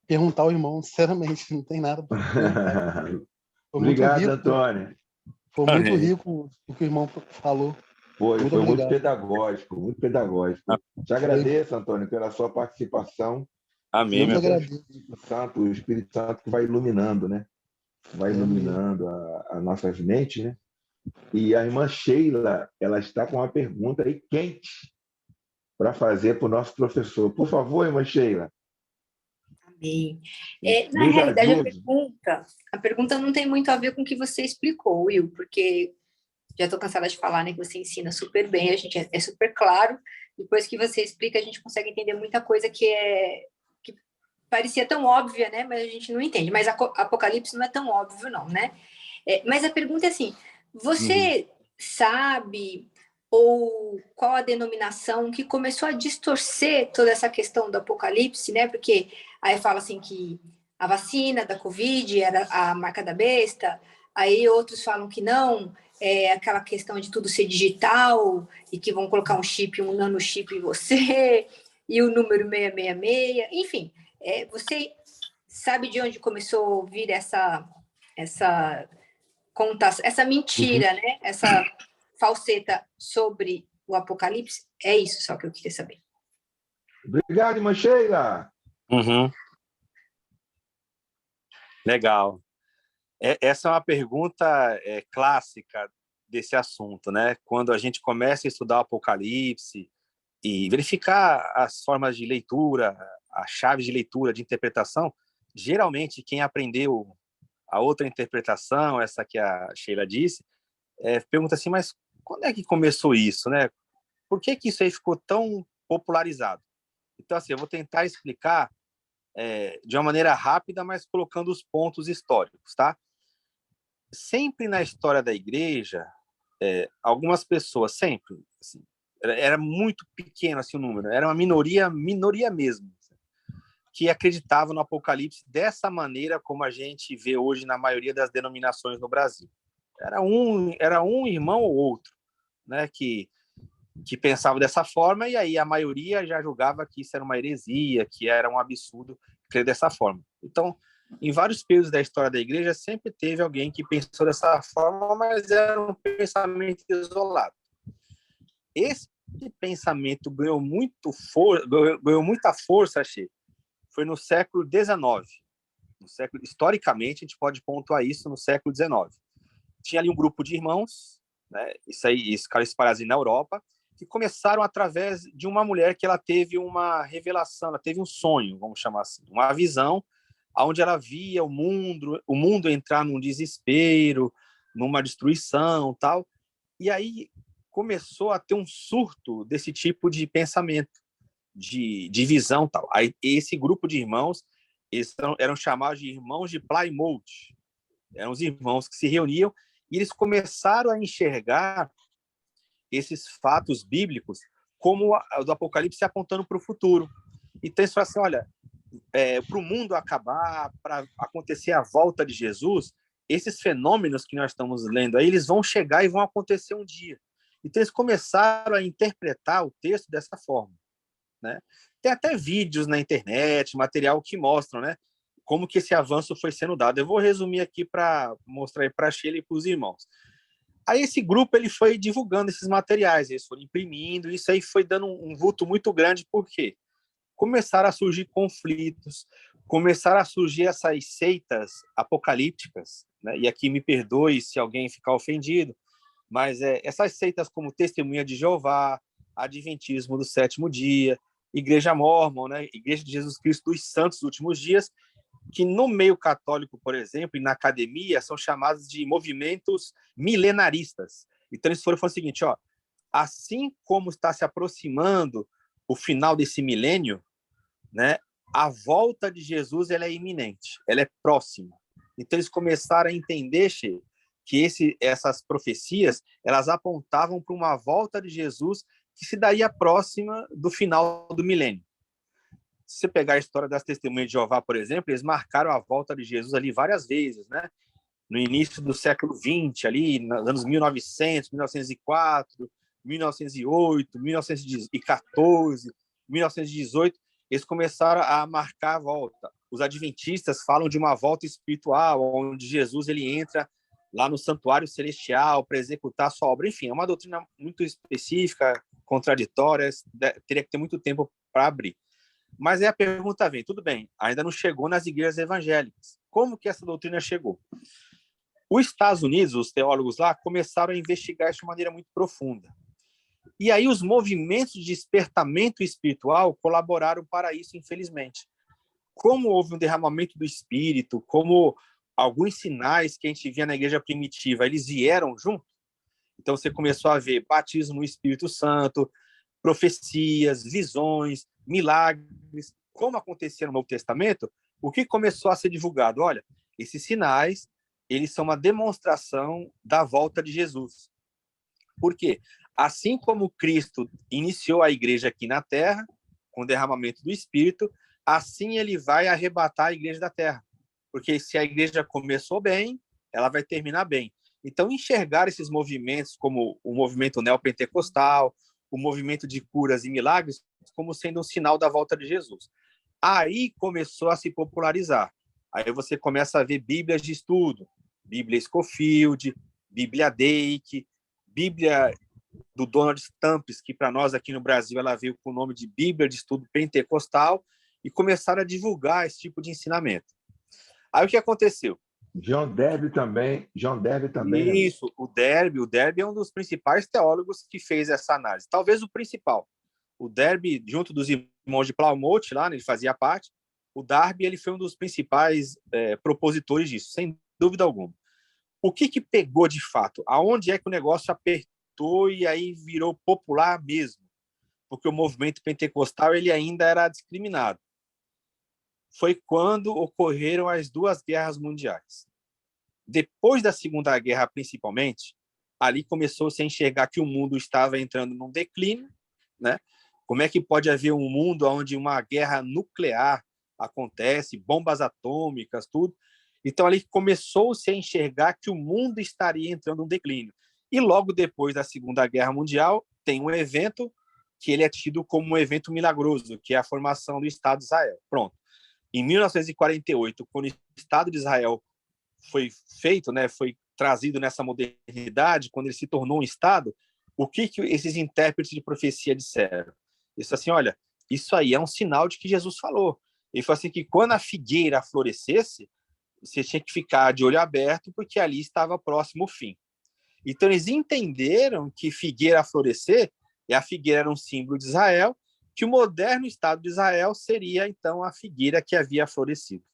perguntar ao irmão, sinceramente. Não tem nada para perguntar. Foi muito Obrigado, rico. Antônio. Foi muito rico o que o irmão falou. Muito Foi muito obrigado. pedagógico, muito pedagógico. Te Foi. agradeço, Antônio, pela sua participação. Amém, Eu que meu. agradeço. O Espírito Santo que vai iluminando, né? Vai É mesmo. iluminando as nossas mentes, né? E a irmã Sheila, ela está com uma pergunta aí quente para fazer para o nosso professor. Por favor, irmã Sheila. Amém. Na Nos realidade, ajude. a pergunta não tem muito a ver com o que você explicou, Will, porque já estou cansada de falar, né, que você ensina super bem, a gente é super claro. Depois que você explica, a gente consegue entender muita coisa que parecia tão óbvia, né, mas a gente não entende. Mas Apocalipse não é tão óbvio, não, né? Mas a pergunta é assim: você sabe ou qual a denominação que começou a distorcer toda essa questão do Apocalipse, né? Porque aí fala assim que a vacina da Covid era a marca da besta, aí outros falam que não, é aquela questão de tudo ser digital e que vão colocar um chip, um nanochip em você, e o número 666, enfim. Você sabe de onde começou a vir essa essa mentira, né? Essa falseta sobre o Apocalipse? É isso só que eu queria saber. Obrigado, irmã Sheila. Legal. Essa é uma pergunta clássica desse assunto, né? Quando a gente começa a estudar o Apocalipse e verificar as formas de leitura, as chaves de leitura, de interpretação, geralmente quem aprendeu a outra interpretação, essa que a Sheila disse, pergunta assim, mas quando é que começou isso, né? Por que que isso aí ficou tão popularizado? Então, assim, eu vou tentar explicar de uma maneira rápida, mas colocando os pontos históricos, tá? sempre na história da igreja, algumas pessoas, sempre, assim, era muito pequeno assim, o número, era uma minoria mesmo, que acreditava no Apocalipse dessa maneira como a gente vê hoje na maioria das denominações no Brasil. Era um irmão ou outro, né, que pensava dessa forma, e aí a maioria já julgava que isso era uma heresia, que era um absurdo crer dessa forma. Então, em vários períodos da história da igreja, sempre teve alguém que pensou dessa forma, mas era um pensamento isolado. Esse pensamento ganhou muita força, achei, foi no século XIX. Historicamente, a gente pode pontuar isso no século XIX. Tinha ali um grupo de irmãos, né, isso ficaram espalhados na Europa, que começaram através de uma mulher que ela teve uma revelação, ela teve um sonho, vamos chamar assim, uma visão, onde ela via o mundo entrar num desespero, numa destruição, tal. E aí começou a ter um surto desse tipo de pensamento, de visão, tal. Aí esse grupo de irmãos, eles eram chamados de irmãos de Plymouth. Eram os irmãos que se reuniam e eles começaram a enxergar esses fatos bíblicos como do Apocalipse apontando para o futuro. Então, eles falaram assim, olha, para o mundo acabar, para acontecer a volta de Jesus, esses fenômenos que nós estamos lendo aí, eles vão chegar e vão acontecer um dia. Então, eles começaram a interpretar o texto dessa forma, né? Tem até vídeos na internet, material que mostram, né, como que esse avanço foi sendo dado. Eu vou resumir aqui para mostrar para a Sheila e para os irmãos. Aí esse grupo ele foi divulgando esses materiais, eles foram imprimindo, isso aí foi dando um vulto muito grande, porque começaram a surgir conflitos, começaram a surgir essas seitas apocalípticas, né? E aqui me perdoe se alguém ficar ofendido, mas essas seitas como Testemunha de Jeová, Adventismo do Sétimo Dia, Igreja Mórmon, né? Igreja de Jesus Cristo dos Santos dos Últimos Dias, que no meio católico, por exemplo, e na academia, são chamados de movimentos milenaristas. Então, eles foram falando o seguinte, ó, assim como está se aproximando o final desse milênio, né, a volta de Jesus ela é iminente, ela é próxima. Então, eles começaram a entender, Che, que essas profecias elas apontavam para uma volta de Jesus que se daria próxima do final do milênio. Se você pegar a história das Testemunhas de Jeová, por exemplo, eles marcaram a volta de Jesus ali várias vezes, né? No início do século XX, ali, nos anos 1900, 1904, 1908, 1914, 1918, eles começaram a marcar a volta. Os adventistas falam de uma volta espiritual, onde Jesus ele entra lá no santuário celestial para executar a sua obra. Enfim, é uma doutrina muito específica, contraditória, teria que ter muito tempo para abrir. Mas aí a pergunta vem, tudo bem, ainda não chegou nas igrejas evangélicas. Como que essa doutrina chegou? Os Estados Unidos, os teólogos lá, começaram a investigar isso de maneira muito profunda. E aí os movimentos de despertamento espiritual colaboraram para isso, infelizmente. Como houve um derramamento do Espírito, como alguns sinais que a gente via na igreja primitiva, eles vieram junto. Então você começou a ver batismo no Espírito Santo, profecias, visões, milagres, como acontecia no Novo Testamento, o que começou a ser divulgado? Olha, esses sinais, eles são uma demonstração da volta de Jesus. Por quê? Assim como Cristo iniciou a igreja aqui na terra, com o derramamento do Espírito, assim ele vai arrebatar a igreja da terra. Porque se a igreja começou bem, ela vai terminar bem. Então, enxergar esses movimentos como o movimento neopentecostal, o movimento de curas e milagres, como sendo um sinal da volta de Jesus. Aí começou a se popularizar. Aí você começa a ver bíblias de estudo, Bíblia Scofield, Bíblia Dake, Bíblia do Donald Stamps, que para nós aqui no Brasil ela veio com o nome de Bíblia de Estudo Pentecostal, e começaram a divulgar esse tipo de ensinamento. Aí o que aconteceu? John Derby também. Né? Isso, o Derby é um dos principais teólogos que fez essa análise. Talvez o principal. O Derby, junto dos irmãos de Plymouth, lá, né, ele fazia parte. O Darby ele foi um dos principais propositores disso, sem dúvida alguma. O que pegou de fato? Aonde é que o negócio apertou e aí virou popular mesmo? Porque o movimento pentecostal ele ainda era discriminado. Foi quando ocorreram as duas guerras mundiais. depois da Segunda Guerra, principalmente, ali começou-se a enxergar que o mundo estava entrando num declínio, né? Como é que pode haver um mundo onde uma guerra nuclear acontece, bombas atômicas, tudo? Então, ali começou-se a enxergar que o mundo estaria entrando num declínio. E logo depois da Segunda Guerra Mundial, tem um evento que ele é tido como um evento milagroso, que é a formação do Estado de Israel. Pronto. Em 1948, quando o Estado de Israel foi feito, né, foi trazido nessa modernidade, quando ele se tornou um Estado, o que esses intérpretes de profecia disseram? Isso assim, olha, isso aí é um sinal de que Jesus falou. Ele falou assim que quando a figueira florescesse, você tinha que ficar de olho aberto, porque ali estava próximo o fim. Então, eles entenderam que figueira florescer, e a figueira era um símbolo de Israel, que o moderno Estado de Israel seria, então, a figueira que havia florescido.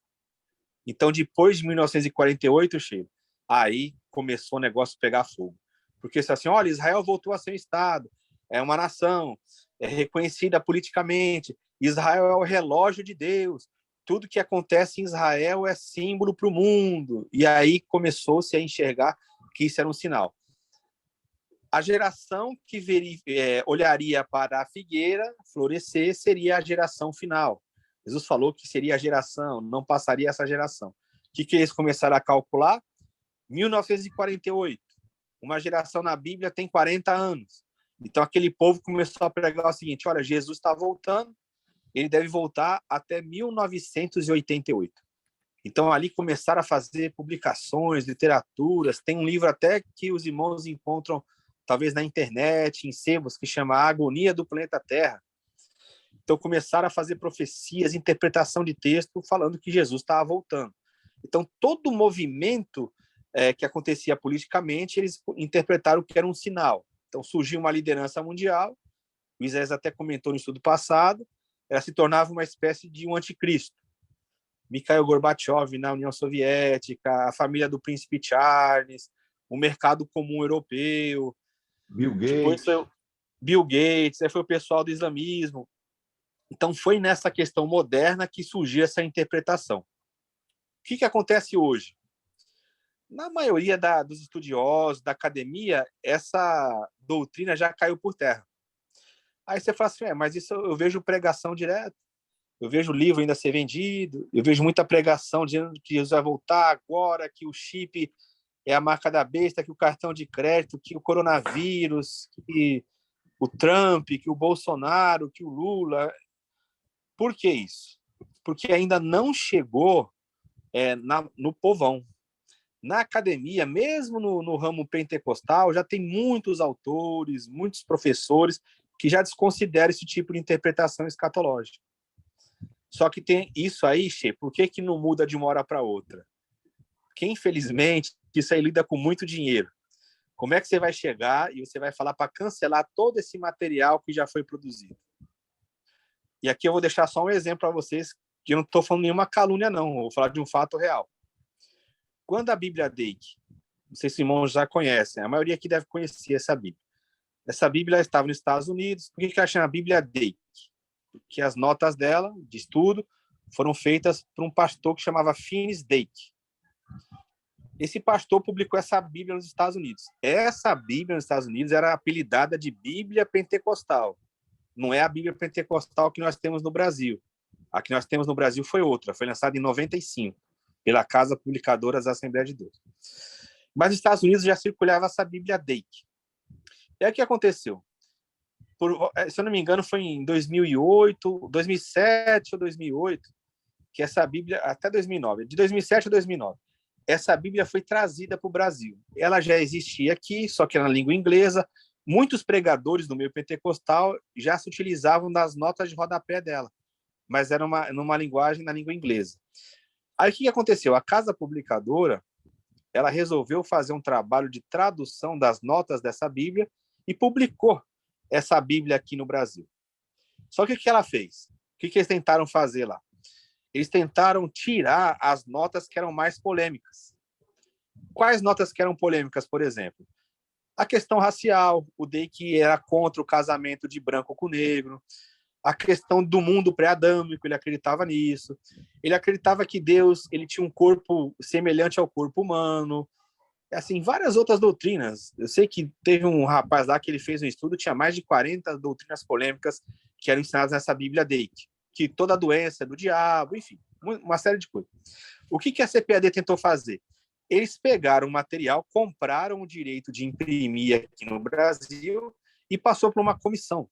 Então, depois de 1948, Sheila, aí começou o negócio a pegar fogo. Porque, assim, olha, Israel voltou a ser um Estado, é uma nação, é reconhecida politicamente, Israel é o relógio de Deus, tudo que acontece em Israel é símbolo para o mundo. E aí começou-se a enxergar que isso era um sinal. A geração que olharia para a figueira florescer seria a geração final. Jesus falou que seria a geração, não passaria essa geração. O que eles começaram a calcular? 1948. Uma geração na Bíblia tem 40 anos. Então, aquele povo começou a pregar o seguinte, olha, Jesus está voltando, ele deve voltar até 1988. Então, ali começaram a fazer publicações, literaturas. Tem um livro até que os irmãos encontram, talvez na internet, em sebos, que chama A Agonia do Planeta Terra. Então, começaram a fazer profecias, interpretação de texto, falando que Jesus estava voltando. Então, todo o movimento que acontecia politicamente, eles interpretaram que era um sinal. Então, surgiu uma liderança mundial, o Isaías até comentou no estudo passado, ela se tornava uma espécie de um anticristo. Mikhail Gorbachev na União Soviética, a família do príncipe Charles, o mercado comum europeu, Bill depois Gates. foi Bill Gates, aí foi o pessoal do islamismo. Então, foi nessa questão moderna que surgiu essa interpretação. O que acontece hoje? Na maioria dos estudiosos, da academia, essa doutrina já caiu por terra. Aí você fala assim, mas isso eu vejo pregação direto, eu vejo livro ainda ser vendido, eu vejo muita pregação dizendo que Jesus vai voltar agora, que o chip é a marca da besta, que o cartão de crédito, que o coronavírus, que o Trump, que o Bolsonaro, que o Lula. Por que isso? Porque ainda não chegou no povão. Na academia, mesmo no ramo pentecostal, já tem muitos autores, muitos professores que já desconsideram esse tipo de interpretação escatológica. Só que tem isso aí, Che, por que não muda de uma hora para outra? Porque, infelizmente, isso aí lida com muito dinheiro. Como é que você vai chegar e você vai falar para cancelar todo esse material que já foi produzido? E aqui eu vou deixar só um exemplo para vocês, que eu não estou falando nenhuma calúnia, não. Eu vou falar de um fato real. Quando a Bíblia Dake, não sei se os irmãos já conhecem, a maioria aqui deve conhecer essa Bíblia. Essa Bíblia estava nos Estados Unidos. Por que ela chama Bíblia Dake? Porque as notas dela, de estudo, foram feitas por um pastor que chamava Finis Dake. Esse pastor publicou essa Bíblia nos Estados Unidos. Essa Bíblia nos Estados Unidos era apelidada de Bíblia Pentecostal. Não é a Bíblia Pentecostal que nós temos no Brasil. A que nós temos no Brasil foi outra, foi lançada em 95, pela Casa Publicadora da Assembleia de Deus. Mas nos Estados Unidos já circulava essa Bíblia Dake. E aí o que aconteceu? Se eu não me engano, foi em 2008, 2007 ou 2008, que essa Bíblia, até 2009, de 2007 a 2009, essa Bíblia foi trazida para o Brasil. Ela já existia aqui, só que era na língua inglesa. Muitos pregadores do meio pentecostal já se utilizavam das notas de rodapé dela, mas era numa linguagem, na língua inglesa. Aí o que aconteceu? A Casa Publicadora, ela resolveu fazer um trabalho de tradução das notas dessa Bíblia e publicou essa Bíblia aqui no Brasil. Só que o que ela fez? O que eles tentaram fazer lá? Eles tentaram tirar as notas que eram mais polêmicas. Quais notas que eram polêmicas, por exemplo? A questão racial, o Dake era contra o casamento de branco com negro, a questão do mundo pré-adâmico, ele acreditava nisso. Ele acreditava que Deus ele tinha um corpo semelhante ao corpo humano. Assim, várias outras doutrinas. Eu sei que teve um rapaz lá que ele fez um estudo, tinha mais de 40 doutrinas polêmicas que eram ensinadas nessa Bíblia dele, que toda doença é do diabo, enfim, uma série de coisas. O que a CPAD tentou fazer? Eles pegaram o material, compraram o direito de imprimir aqui no Brasil e passou para uma comissão.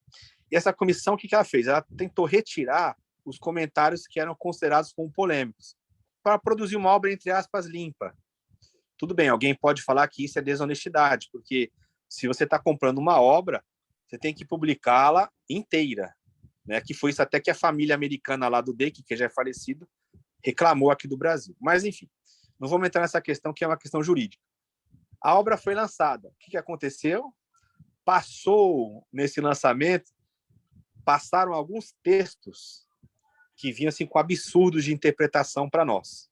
E essa comissão, o que ela fez? Ela tentou retirar os comentários que eram considerados como polêmicos, para produzir uma obra, entre aspas, limpa. Tudo bem, alguém pode falar que isso é desonestidade, porque se você está comprando uma obra, você tem que publicá-la inteira, né? Que foi isso até que a família americana lá do Dake, que já é falecido, reclamou aqui do Brasil. Mas, enfim, não vou entrar nessa questão, que é uma questão jurídica. A obra foi lançada. O que aconteceu? Passou nesse lançamento, passaram alguns textos que vinham assim, com absurdos de interpretação para nós.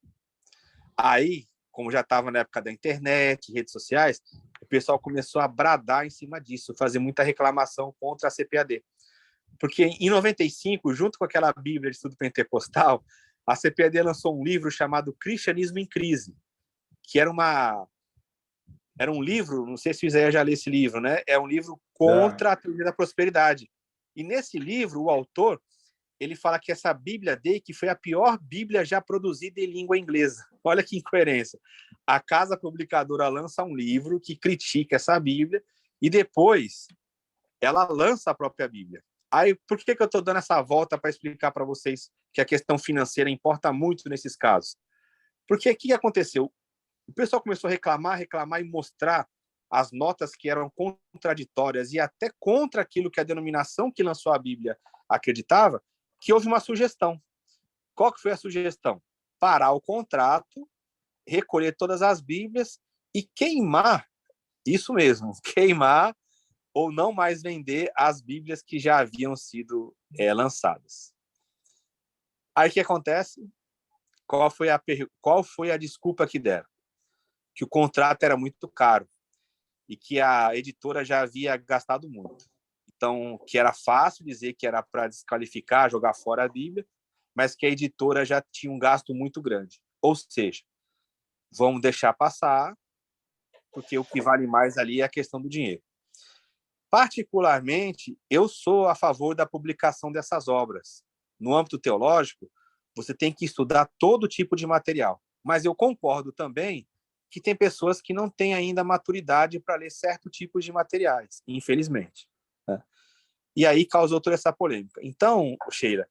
Aí, como já estava na época da internet, redes sociais, o pessoal começou a bradar em cima disso, fazer muita reclamação contra a CPAD. Porque em 95, junto com aquela Bíblia de Estudo Pentecostal, a CPAD lançou um livro chamado Cristianismo em Crise, que era um livro, não sei se o Isaías já leu esse livro, né? É um livro contra a teoria da prosperidade. E nesse livro, o autor, ele fala que essa Bíblia dele que foi a pior Bíblia já produzida em língua inglesa. Olha que incoerência. A casa publicadora lança um livro que critica essa Bíblia e depois ela lança a própria Bíblia. Aí, por que eu estou dando essa volta para explicar para vocês que a questão financeira importa muito nesses casos? Porque o que aconteceu? O pessoal começou a reclamar e mostrar as notas que eram contraditórias e até contra aquilo que a denominação que lançou a Bíblia acreditava, que houve uma sugestão. Qual que foi a sugestão? Parar o contrato, recolher todas as Bíblias e queimar, isso mesmo, queimar ou não mais vender as Bíblias que já haviam sido lançadas. Aí o que acontece? Qual foi a desculpa que deram? Que o contrato era muito caro e que a editora já havia gastado muito. Então, que era fácil dizer que era para desqualificar, jogar fora a Bíblia, mas que a editora já tinha um gasto muito grande. Ou seja, vamos deixar passar, porque o que vale mais ali é a questão do dinheiro. Particularmente, eu sou a favor da publicação dessas obras. No âmbito teológico, você tem que estudar todo tipo de material. Mas eu concordo também que tem pessoas que não têm ainda maturidade para ler certo tipo de materiais, infelizmente. Né? E aí causou toda essa polêmica. Então, Sheila,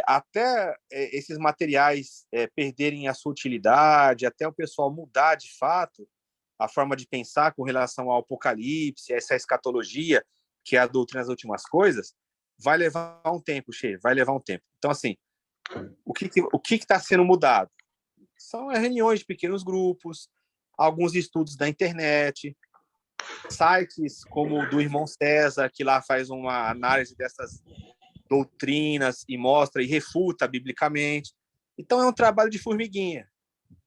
até esses materiais perderem a sua utilidade, até o pessoal mudar de fato a forma de pensar com relação ao Apocalipse, essa escatologia, que é a doutrina das últimas coisas, vai levar um tempo, Sheila, vai levar um tempo. Então, assim, o que está sendo mudado? São reuniões de pequenos grupos, alguns estudos da internet, sites como o do irmão César, que lá faz uma análise dessas doutrinas e mostra e refuta biblicamente. Então, é um trabalho de formiguinha.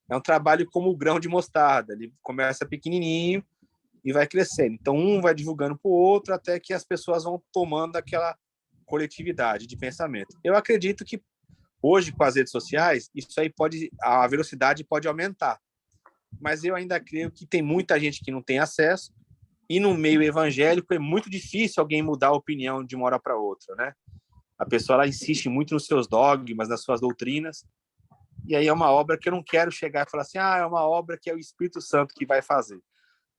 É um trabalho como o grão de mostarda. Ele começa pequenininho e vai crescendo. Então, um vai divulgando para o outro até que as pessoas vão tomando aquela coletividade de pensamento. Eu acredito que hoje, com as redes sociais, isso aí a velocidade pode aumentar. Mas eu ainda creio que tem muita gente que não tem acesso e no meio evangélico é muito difícil alguém mudar a opinião de uma hora para outra, né? A pessoa ela insiste muito nos seus dogmas, nas suas doutrinas, e aí é uma obra que eu não quero chegar e falar assim, é uma obra que é o Espírito Santo que vai fazer.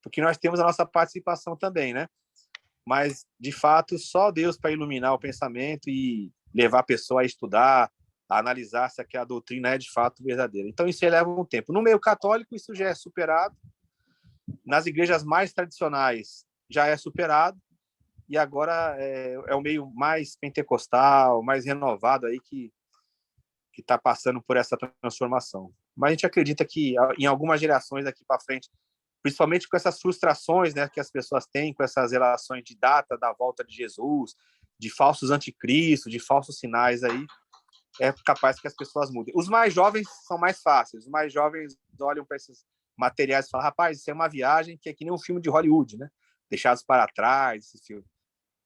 Porque nós temos a nossa participação também, né? Mas, de fato, só Deus para iluminar o pensamento e levar a pessoa a estudar, a analisar se aquela doutrina é de fato verdadeira. Então, isso leva um tempo. No meio católico, isso já é superado. Nas igrejas mais tradicionais, já é superado. E agora é o meio mais pentecostal, mais renovado aí que está passando por essa transformação. Mas a gente acredita que em algumas gerações daqui para frente, principalmente com essas frustrações, né, que as pessoas têm com essas relações de data da volta de Jesus, de falsos anticristos, de falsos sinais aí, é capaz que as pessoas mudem. Os mais jovens são mais fáceis. Os mais jovens olham para esses materiais e falam, rapaz, isso é uma viagem que é que nem um filme de Hollywood, né? Deixados para trás, esse filme.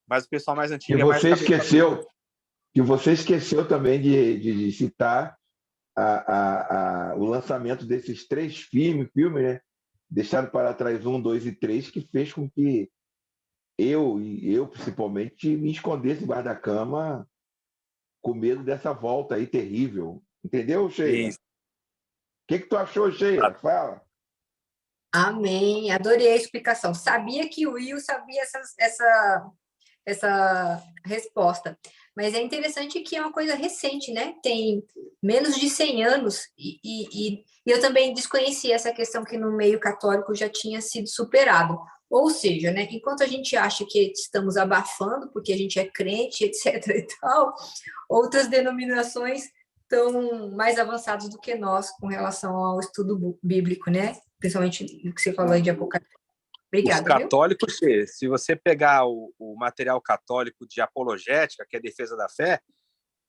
Mas o pessoal mais antigo e é mais você esqueceu que você esqueceu também de citar o lançamento desses 3 filmes, né? Deixado para trás 1, 2 e 3, que fez com que eu principalmente, me escondesse embaixo da cama com medo dessa volta aí terrível. Entendeu, Sheila? O Isso. que tu achou, Sheila? Fala. Amém. Adorei a explicação. Sabia que o Will sabia essa resposta. Mas é interessante que é uma coisa recente, né? Tem menos de 100 anos e eu também desconhecia essa questão que no meio católico já tinha sido superado. Ou seja, né, enquanto a gente acha que estamos abafando porque a gente é crente, etc e tal, outras denominações estão mais avançadas do que nós com relação ao estudo bíblico, né? Principalmente o que você falou aí de Apocalipse. Os Obrigada, viu? católicos, se você pegar o material católico de apologética, que é a defesa da fé,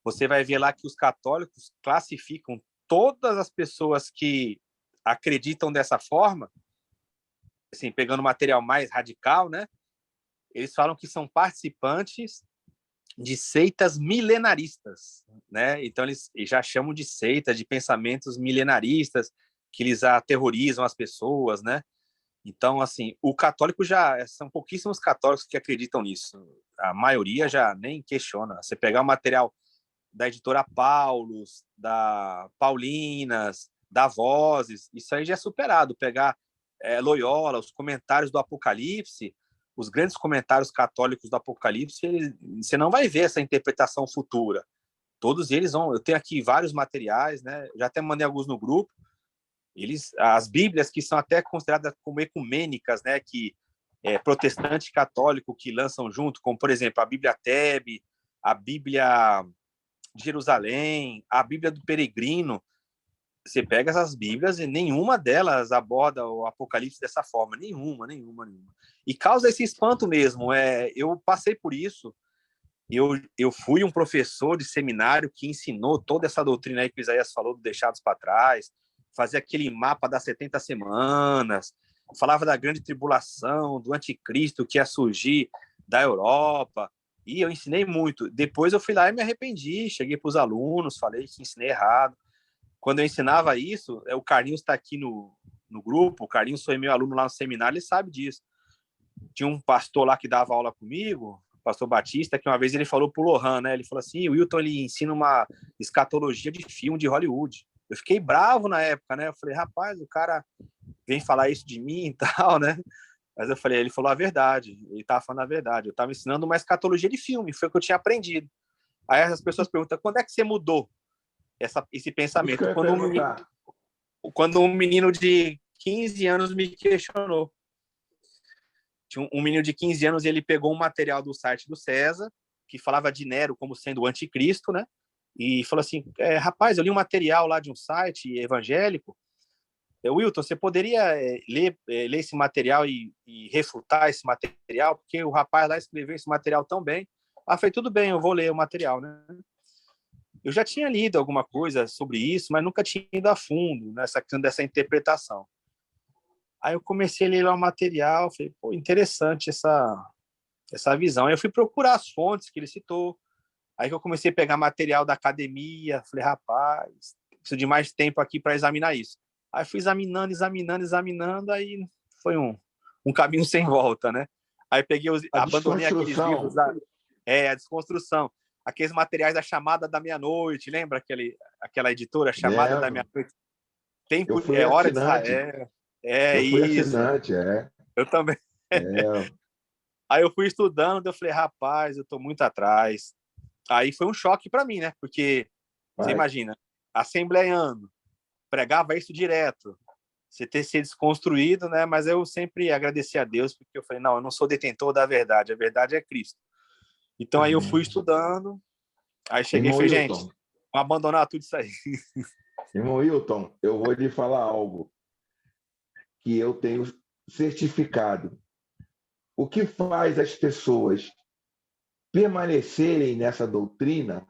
você vai ver lá que os católicos classificam todas as pessoas que acreditam dessa forma, assim, pegando material mais radical, né? Eles falam que são participantes de seitas milenaristas, né? Então eles já chamam de seita, de pensamentos milenaristas, que eles aterrorizam as pessoas, né? Então, assim, o católico são pouquíssimos católicos que acreditam nisso. A maioria já nem questiona. Você pegar o material da editora Paulus, da Paulinas, da Vozes, isso aí já é superado. Pegar Loyola, os comentários do Apocalipse, os grandes comentários católicos do Apocalipse, você não vai ver essa interpretação futura. Todos eles vão... Eu tenho aqui vários materiais, né? Já até mandei alguns no grupo. As Bíblias que são até consideradas como ecumênicas, né, que protestante e católico que lançam junto, como por exemplo a Bíblia Tebe, a Bíblia de Jerusalém, a Bíblia do Peregrino. Você pega essas Bíblias e nenhuma delas aborda o Apocalipse dessa forma, nenhuma. E causa esse espanto mesmo. Eu passei por isso. Eu fui um professor de seminário que ensinou toda essa doutrina aí que o Isaías falou, do deixados para trás, fazia aquele mapa das 70 semanas, falava da grande tribulação, do anticristo que ia surgir da Europa, e eu ensinei muito. Depois eu fui lá e me arrependi, cheguei para os alunos, falei que ensinei errado. Quando eu ensinava isso, o Carlinhos está aqui no grupo, o Carlinhos foi meu aluno lá no seminário, ele sabe disso. Tinha um pastor lá que dava aula comigo, o pastor Batista, que uma vez ele falou pro Lohan, né? Ele falou assim, o Wilton, ele ensina uma escatologia de filme de Hollywood. Eu fiquei bravo na época, né? Eu falei, rapaz, o cara vem falar isso de mim e tal, né? Mas eu falei, ele falou a verdade, ele estava falando a verdade. Eu estava ensinando uma escatologia de filme, foi o que eu tinha aprendido. Aí as pessoas perguntam, quando é que você mudou esse pensamento? Quando um menino de 15 anos me questionou. Tinha um menino de 15 anos e ele pegou um material do site do César, que falava de Nero como sendo o anticristo, né? E falou assim, rapaz, eu li um material lá de um site evangélico, Wilton, você poderia ler esse material e refutar esse material? Porque o rapaz lá escreveu esse material tão bem. Ah, falei, tudo bem, eu vou ler o material, né? Eu já tinha lido alguma coisa sobre isso, mas nunca tinha ido a fundo nessa questão dessa interpretação. Aí eu comecei a ler lá o material, falei, pô, interessante essa visão. Aí eu fui procurar as fontes que ele citou. Aí que eu comecei a pegar material da academia, falei, rapaz, preciso de mais tempo aqui para examinar isso. Aí fui examinando, aí foi um caminho sem volta, né? Aí peguei abandonei aqueles livros a desconstrução, aqueles materiais da Chamada da Meia-Noite, lembra aquela editora Chamada da Meia-Noite? Eu fui Hora de assinante. Israel. Eu fui Isso. assinante, Eu também. Aí eu fui estudando, eu falei, rapaz, eu tô muito atrás. Aí foi um choque para mim, né? Porque você imagina, assembleiano, pregava isso direto, você ter sido desconstruído, né? Mas eu sempre agradeci a Deus, porque eu falei, não, eu não sou detentor da verdade, a verdade é Cristo. Então aí eu fui estudando, aí cheguei e falei, gente, vamos abandonar tudo isso aí. Irmão Wilton, eu vou lhe falar algo que eu tenho certificado. O que faz as pessoas permanecerem nessa doutrina,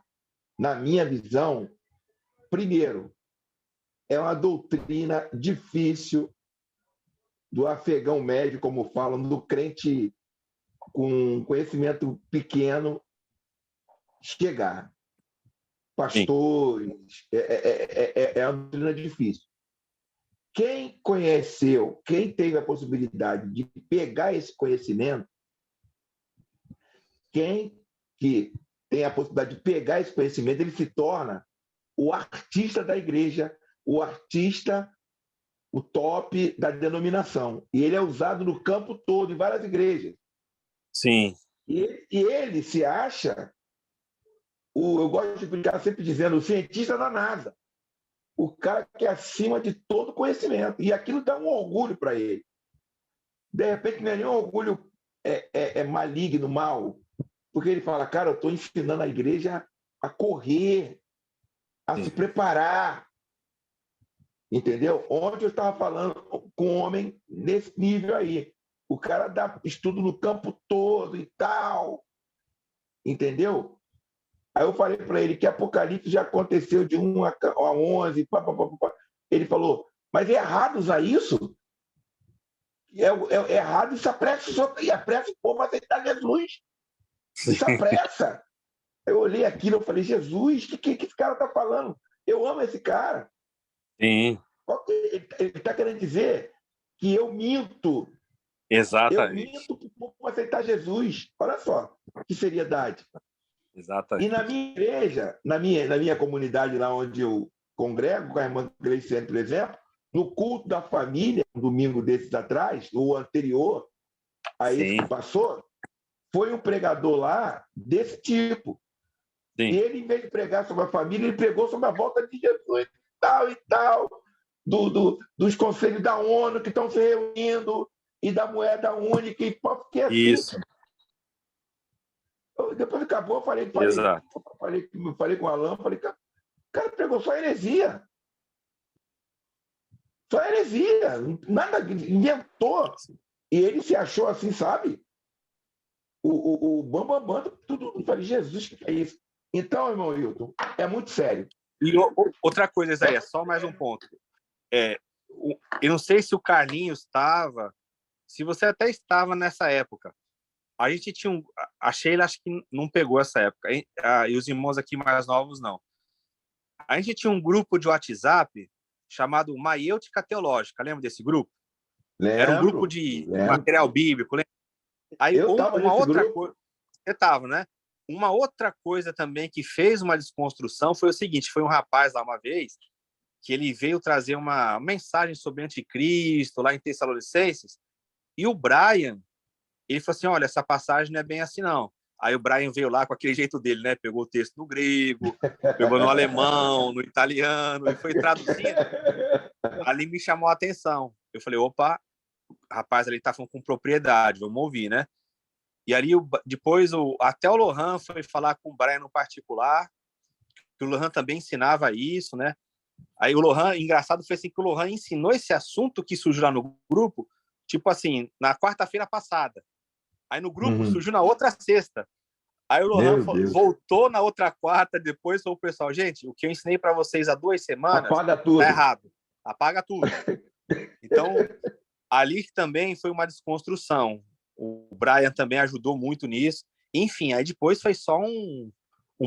na minha visão, primeiro, é uma doutrina difícil do afegão médio, como falam, do crente com conhecimento pequeno chegar. pastores, é uma doutrina difícil. Quem conheceu, quem teve a possibilidade de pegar esse conhecimento, quem que tem a possibilidade de pegar esse conhecimento, ele se torna o artista da igreja, o artista, o top da denominação. E ele é usado no campo todo, em várias igrejas. Sim. E ele se acha, eu gosto de brincar sempre dizendo, o cientista da NASA. O cara que é acima de todo conhecimento. E aquilo dá um orgulho para ele. De repente, não é nenhum orgulho maligno, mal. Porque ele fala, cara, eu estou ensinando a igreja a correr, a se preparar. Entendeu? Ontem eu estava falando com um homem nesse nível aí. O cara dá estudo no campo todo e tal. Entendeu? Aí eu falei para ele que Apocalipse já aconteceu de 1 a 11. Pá, pá, pá, pá. Ele falou, mas é errado usar isso? É errado, isso apressa o povo a aceitar Jesus. Isso apressa. Eu olhei aquilo e falei, Jesus, o que esse cara está falando? Eu amo esse cara. Sim. Ele está querendo dizer que eu minto. Exatamente. Eu minto para o povo aceitar Jesus. Olha só, que seriedade. Exatamente. E na minha igreja, na minha comunidade lá onde eu congrego, com a irmã Gleiciane, por exemplo, no culto da família, um domingo desses atrás, o anterior a esse que passou, foi um pregador lá desse tipo. Sim. E ele, em vez de pregar sobre a família, ele pregou sobre a volta de Jesus e tal, dos conselhos da ONU que estão se reunindo e da moeda única. E fiquei assim. Isso. Depois acabou, falei com o Alan, falei, cara, pregou só heresia. Só heresia. Nada, inventou. E ele se achou assim, sabe? O bambambam, tudo. Eu falei, Jesus, o que é isso? Então, irmão Hilton, é muito sério. E outra coisa, Isaías, só mais um ponto. Eu não sei se o Carlinhos estava, se você até estava nessa época. A gente tinha a Sheila acho que não pegou essa época, e os irmãos aqui mais novos não. A gente tinha um grupo de WhatsApp chamado Maiêutica Teológica, lembra desse grupo? Era um grupo de material bíblico. Lembra? Aí eu estava uma nesse outra grupo. coisa, você estava, né? Uma outra coisa também que fez uma desconstrução foi o seguinte: foi um rapaz lá uma vez que ele veio trazer uma mensagem sobre anticristo lá em Tessalonicenses, e o Brian, ele falou assim, olha, essa passagem não é bem assim não. Aí o Brian veio lá com aquele jeito dele, né? Pegou o texto no grego, pegou no alemão, no italiano, e foi traduzindo. Ali me chamou a atenção. Eu falei, opa, rapaz, ele tá falando com propriedade, vamos ouvir, né? E ali, depois, até o Lohan foi falar com o Brian no particular, que o Lohan também ensinava isso, né? Aí o Lohan, engraçado foi assim que o Lohan ensinou esse assunto que surgiu lá no grupo, tipo assim, na quarta-feira passada. Aí no grupo surgiu na outra sexta. Aí o Lohan voltou na outra quarta, depois falou pro pessoal, gente, o que eu ensinei para vocês há 2 semanas apaga tudo. Tá errado. Apaga tudo. Então, ali também foi uma desconstrução. O Brian também ajudou muito nisso. Enfim, aí depois foi só um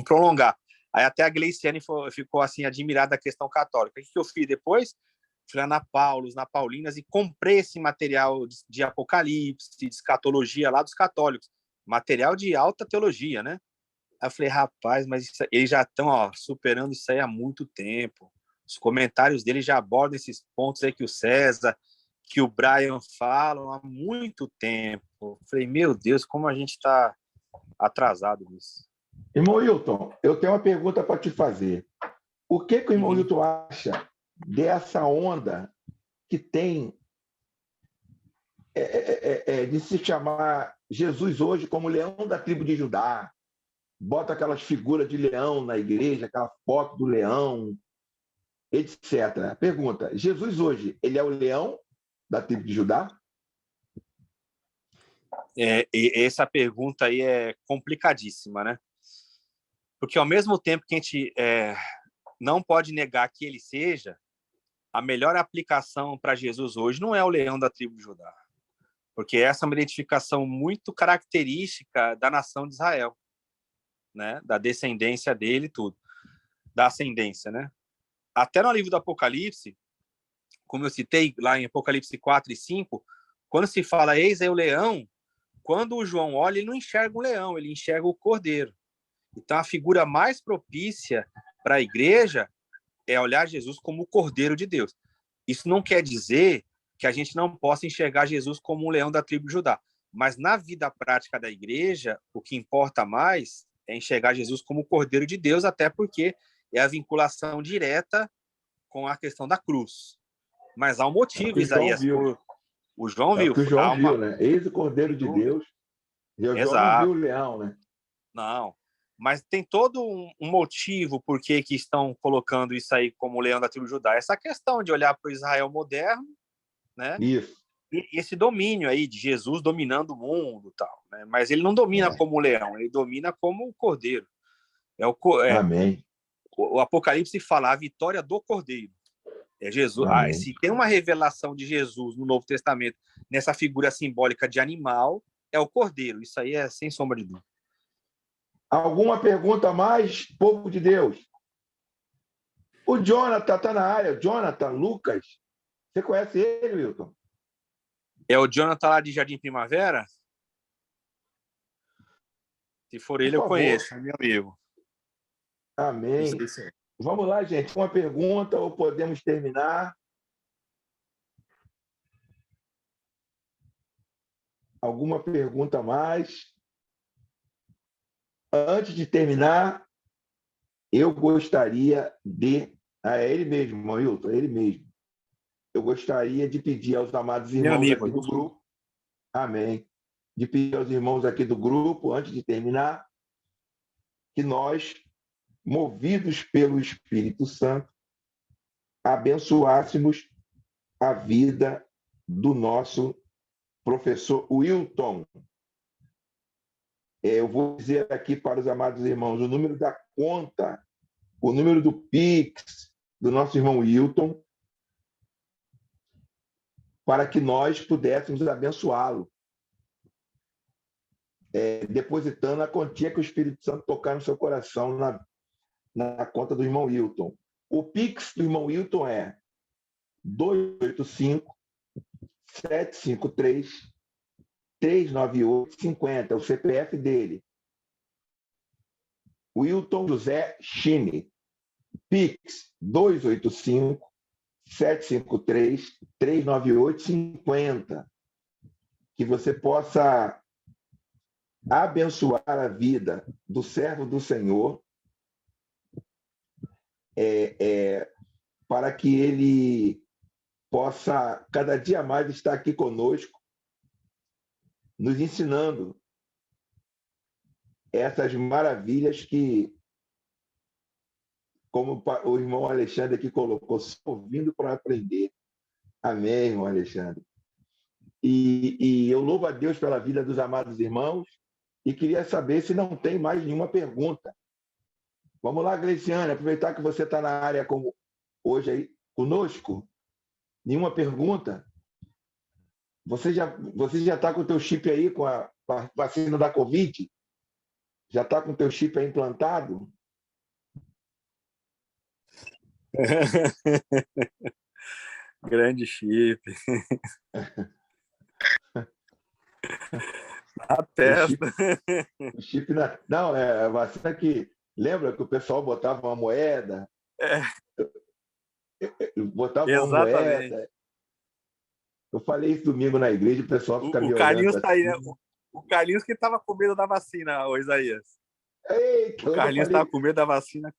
prolongar. Aí até a Gleiciane ficou assim, admirada da questão católica. O que eu fiz depois? Fui lá na Paulus, na Paulinas, e comprei esse material de Apocalipse, de escatologia lá dos católicos. Material de alta teologia, né? Aí eu falei, rapaz, mas eles já estão superando isso aí há muito tempo. Os comentários deles já abordam esses pontos aí que o César, que o Brian falam há muito tempo. Eu falei, meu Deus, como a gente está atrasado nisso. Irmão Hilton, eu tenho uma pergunta para te fazer. O que o irmão Hilton acha dessa onda que tem de se chamar Jesus hoje como leão da tribo de Judá? Bota aquelas figuras de leão na igreja, aquela foto do leão, etc. Pergunta, Jesus hoje, ele é o leão da tribo de Judá? Essa pergunta aí é complicadíssima, né? Porque ao mesmo tempo que a gente não pode negar que ele seja, a melhor aplicação para Jesus hoje não é o leão da tribo de Judá, porque essa é uma identificação muito característica da nação de Israel, né? Da descendência dele e tudo. da ascendência, né? Até no livro do Apocalipse, como eu citei lá em Apocalipse 4 e 5, quando se fala eis aí o leão, quando o João olha, ele não enxerga um leão, ele enxerga o cordeiro. Então, a figura mais propícia para a igreja é olhar Jesus como o cordeiro de Deus. Isso não quer dizer que a gente não possa enxergar Jesus como um leão da tribo de Judá. Mas na vida prática da igreja, o que importa mais é enxergar Jesus como o cordeiro de Deus, até porque é a vinculação direta com a questão da cruz. Mas há um motivo, Isaías. O João viu. É o que o João viu, né? Eis o Cordeiro de Deus. E o João não viu o leão, né? Não. Mas tem todo um motivo por que estão colocando isso aí como o leão da tribo de Judá. Essa questão de olhar para o Israel moderno, né? Isso. E esse domínio aí de Jesus dominando o mundo, tal, né? Mas ele não domina como o leão, ele domina como o cordeiro. Amém. O Apocalipse fala a vitória do cordeiro. É Jesus. Se tem uma revelação de Jesus no Novo Testamento nessa figura simbólica de animal, é o cordeiro. Isso aí é sem sombra de dúvida. Alguma pergunta a mais, povo de Deus? O Jonathan está na área. Jonathan Lucas. Você conhece ele, Wilton? É o Jonathan lá de Jardim Primavera? Se for ele, eu conheço, é meu amigo. Amém. Vamos lá, gente. Uma pergunta ou podemos terminar? Alguma pergunta a mais? Antes de terminar, eu gostaria de... é ele mesmo, Wilton, é ele mesmo. Eu gostaria de pedir aos amados irmãos aqui do grupo... Amém. De pedir aos irmãos aqui do grupo, antes de terminar, que nós, movidos pelo Espírito Santo, abençoássemos a vida do nosso professor Wilton. Eu vou dizer aqui para os amados irmãos o número da conta, o número do Pix do nosso irmão Wilton, para que nós pudéssemos abençoá-lo, depositando a quantia que o Espírito Santo tocar no seu coração na conta do irmão Wilton. O Pix do irmão Wilton é 285-753-398-50, é o CPF dele. Wilton José Chine. Pix 285-753-398-50. Que você possa abençoar a vida do servo do Senhor, para que ele possa cada dia mais estar aqui conosco, nos ensinando essas maravilhas que, como o irmão Alexandre aqui colocou, só ouvindo para aprender. Amém, irmão Alexandre. E eu louvo a Deus pela vida dos amados irmãos e queria saber se não tem mais nenhuma pergunta. Vamos lá, Gleiciane, aproveitar que você está na área como hoje aí conosco. Nenhuma pergunta? Você já está com o teu chip aí, com a vacina da Covid? Já está com o teu chip aí implantado? Grande chip. A testa. O chip não, é a vacina que... Lembra que o pessoal botava uma moeda? Botava Exatamente. uma moeda. Eu falei isso domingo na igreja, o pessoal fica me olhando. Carlinhos assim. tá aí, né? O Carlinhos que estava com medo da vacina, ô Isaías. Eita, o Carlinhos estava com medo da vacina.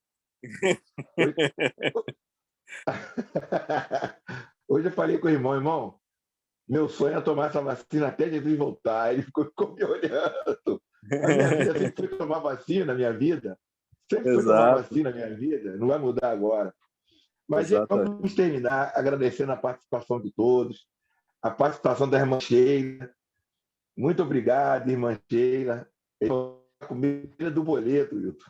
Hoje eu falei com o irmão, meu sonho é tomar essa vacina até Jesus voltar. Ele ficou me olhando. A minha vida sempre foi tomar vacina, minha vida. Sempre foi tomar vacina, minha vida. Não vai mudar agora. Mas gente, vamos terminar agradecendo a participação de todos, a participação da irmã Sheila. Muito obrigado, irmã Sheila. A comida do boleto, Wilton.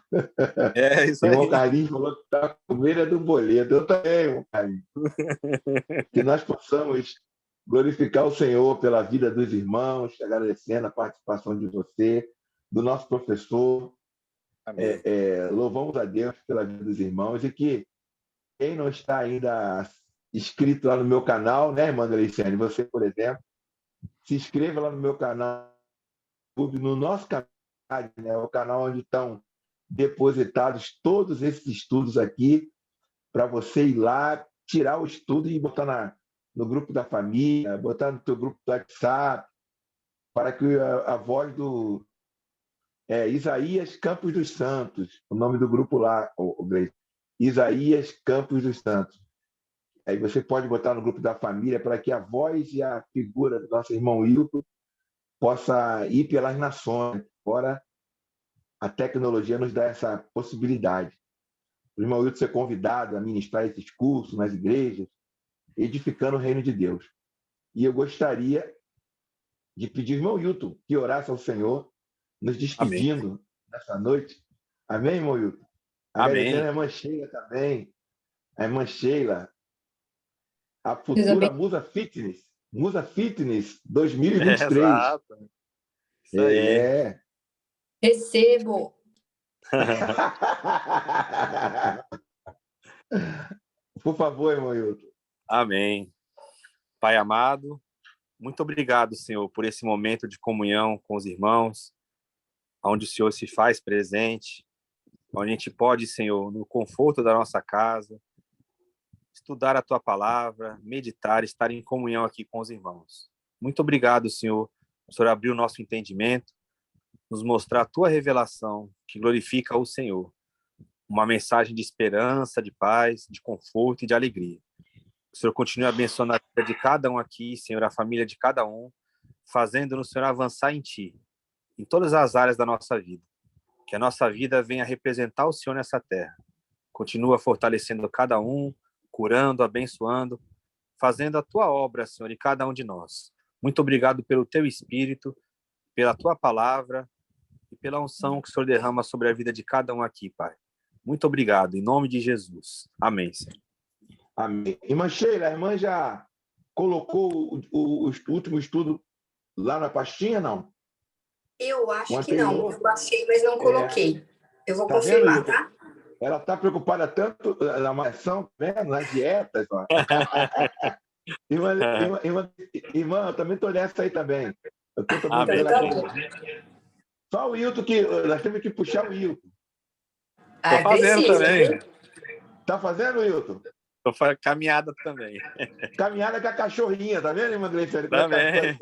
É isso aí. O irmão Carlinhos falou que está com comida do boleto. Eu também, irmão Carlinhos. Que nós possamos glorificar o Senhor pela vida dos irmãos, agradecendo a participação de você, do nosso professor. Amém. Louvamos a Deus pela vida dos irmãos e que quem não está ainda inscrito lá no meu canal, né, irmã Aliciane? Você, por exemplo, se inscreva lá no meu canal, no nosso canal, né, o canal onde estão depositados todos esses estudos aqui, para você ir lá, tirar o estudo e botar no grupo da família, botar no teu grupo do WhatsApp, para que a voz do Isaías Campos dos Santos, o nome do grupo lá, o Gleice, Isaías Campos dos Santos. Aí você pode botar no grupo da família para que a voz e a figura do nosso irmão Hilton possa ir pelas nações. Agora, a tecnologia nos dá essa possibilidade. O irmão Hilton ser convidado a ministrar esses cursos nas igrejas, edificando o reino de Deus. E eu gostaria de pedir ao irmão Hilton que orasse ao Senhor, nos despedindo nessa noite. Amém, irmão Hilton? Agradecendo a irmã Sheila também. A irmã Sheila, a futura Musa Fitness 2023. Exato. Isso aí. Recebo. Por favor, irmão Hilton. Amém. Pai amado, muito obrigado, Senhor, por esse momento de comunhão com os irmãos, onde o Senhor se faz presente, onde a gente pode, Senhor, no conforto da nossa casa, estudar a Tua palavra, meditar, estar em comunhão aqui com os irmãos. Muito obrigado, Senhor, por Senhor abrir o nosso entendimento, nos mostrar a Tua revelação, que glorifica o Senhor. Uma mensagem de esperança, de paz, de conforto e de alegria. O Senhor continue abençoando a vida de cada um aqui, Senhor, a família de cada um, fazendo-nos, Senhor, avançar em Ti, em todas as áreas da nossa vida. Que a nossa vida venha representar o Senhor nessa terra. Continua fortalecendo cada um, curando, abençoando, fazendo a Tua obra, Senhor, em cada um de nós. Muito obrigado pelo Teu Espírito, pela Tua palavra e pela unção que o Senhor derrama sobre a vida de cada um aqui, Pai. Muito obrigado, em nome de Jesus. Amém, Senhor. Amém. Irmã Sheila, a irmã já colocou o último estudo lá na pastinha, não? Eu acho que não. Eu baixei, mas não coloquei. Eu vou Tá confirmar, vendo? tá? Ela está preocupada tanto na malhação, nas dietas. Ó. Irmã, eu também estou nessa aí também. Eu tô também Então, tá bom. Só o Hilton que... Nós temos que puxar o Hilton. Tô fazendo também. Tá fazendo, Hilton? Tô fazendo caminhada também. Caminhada com a cachorrinha, tá vendo, irmã Gleice? Também.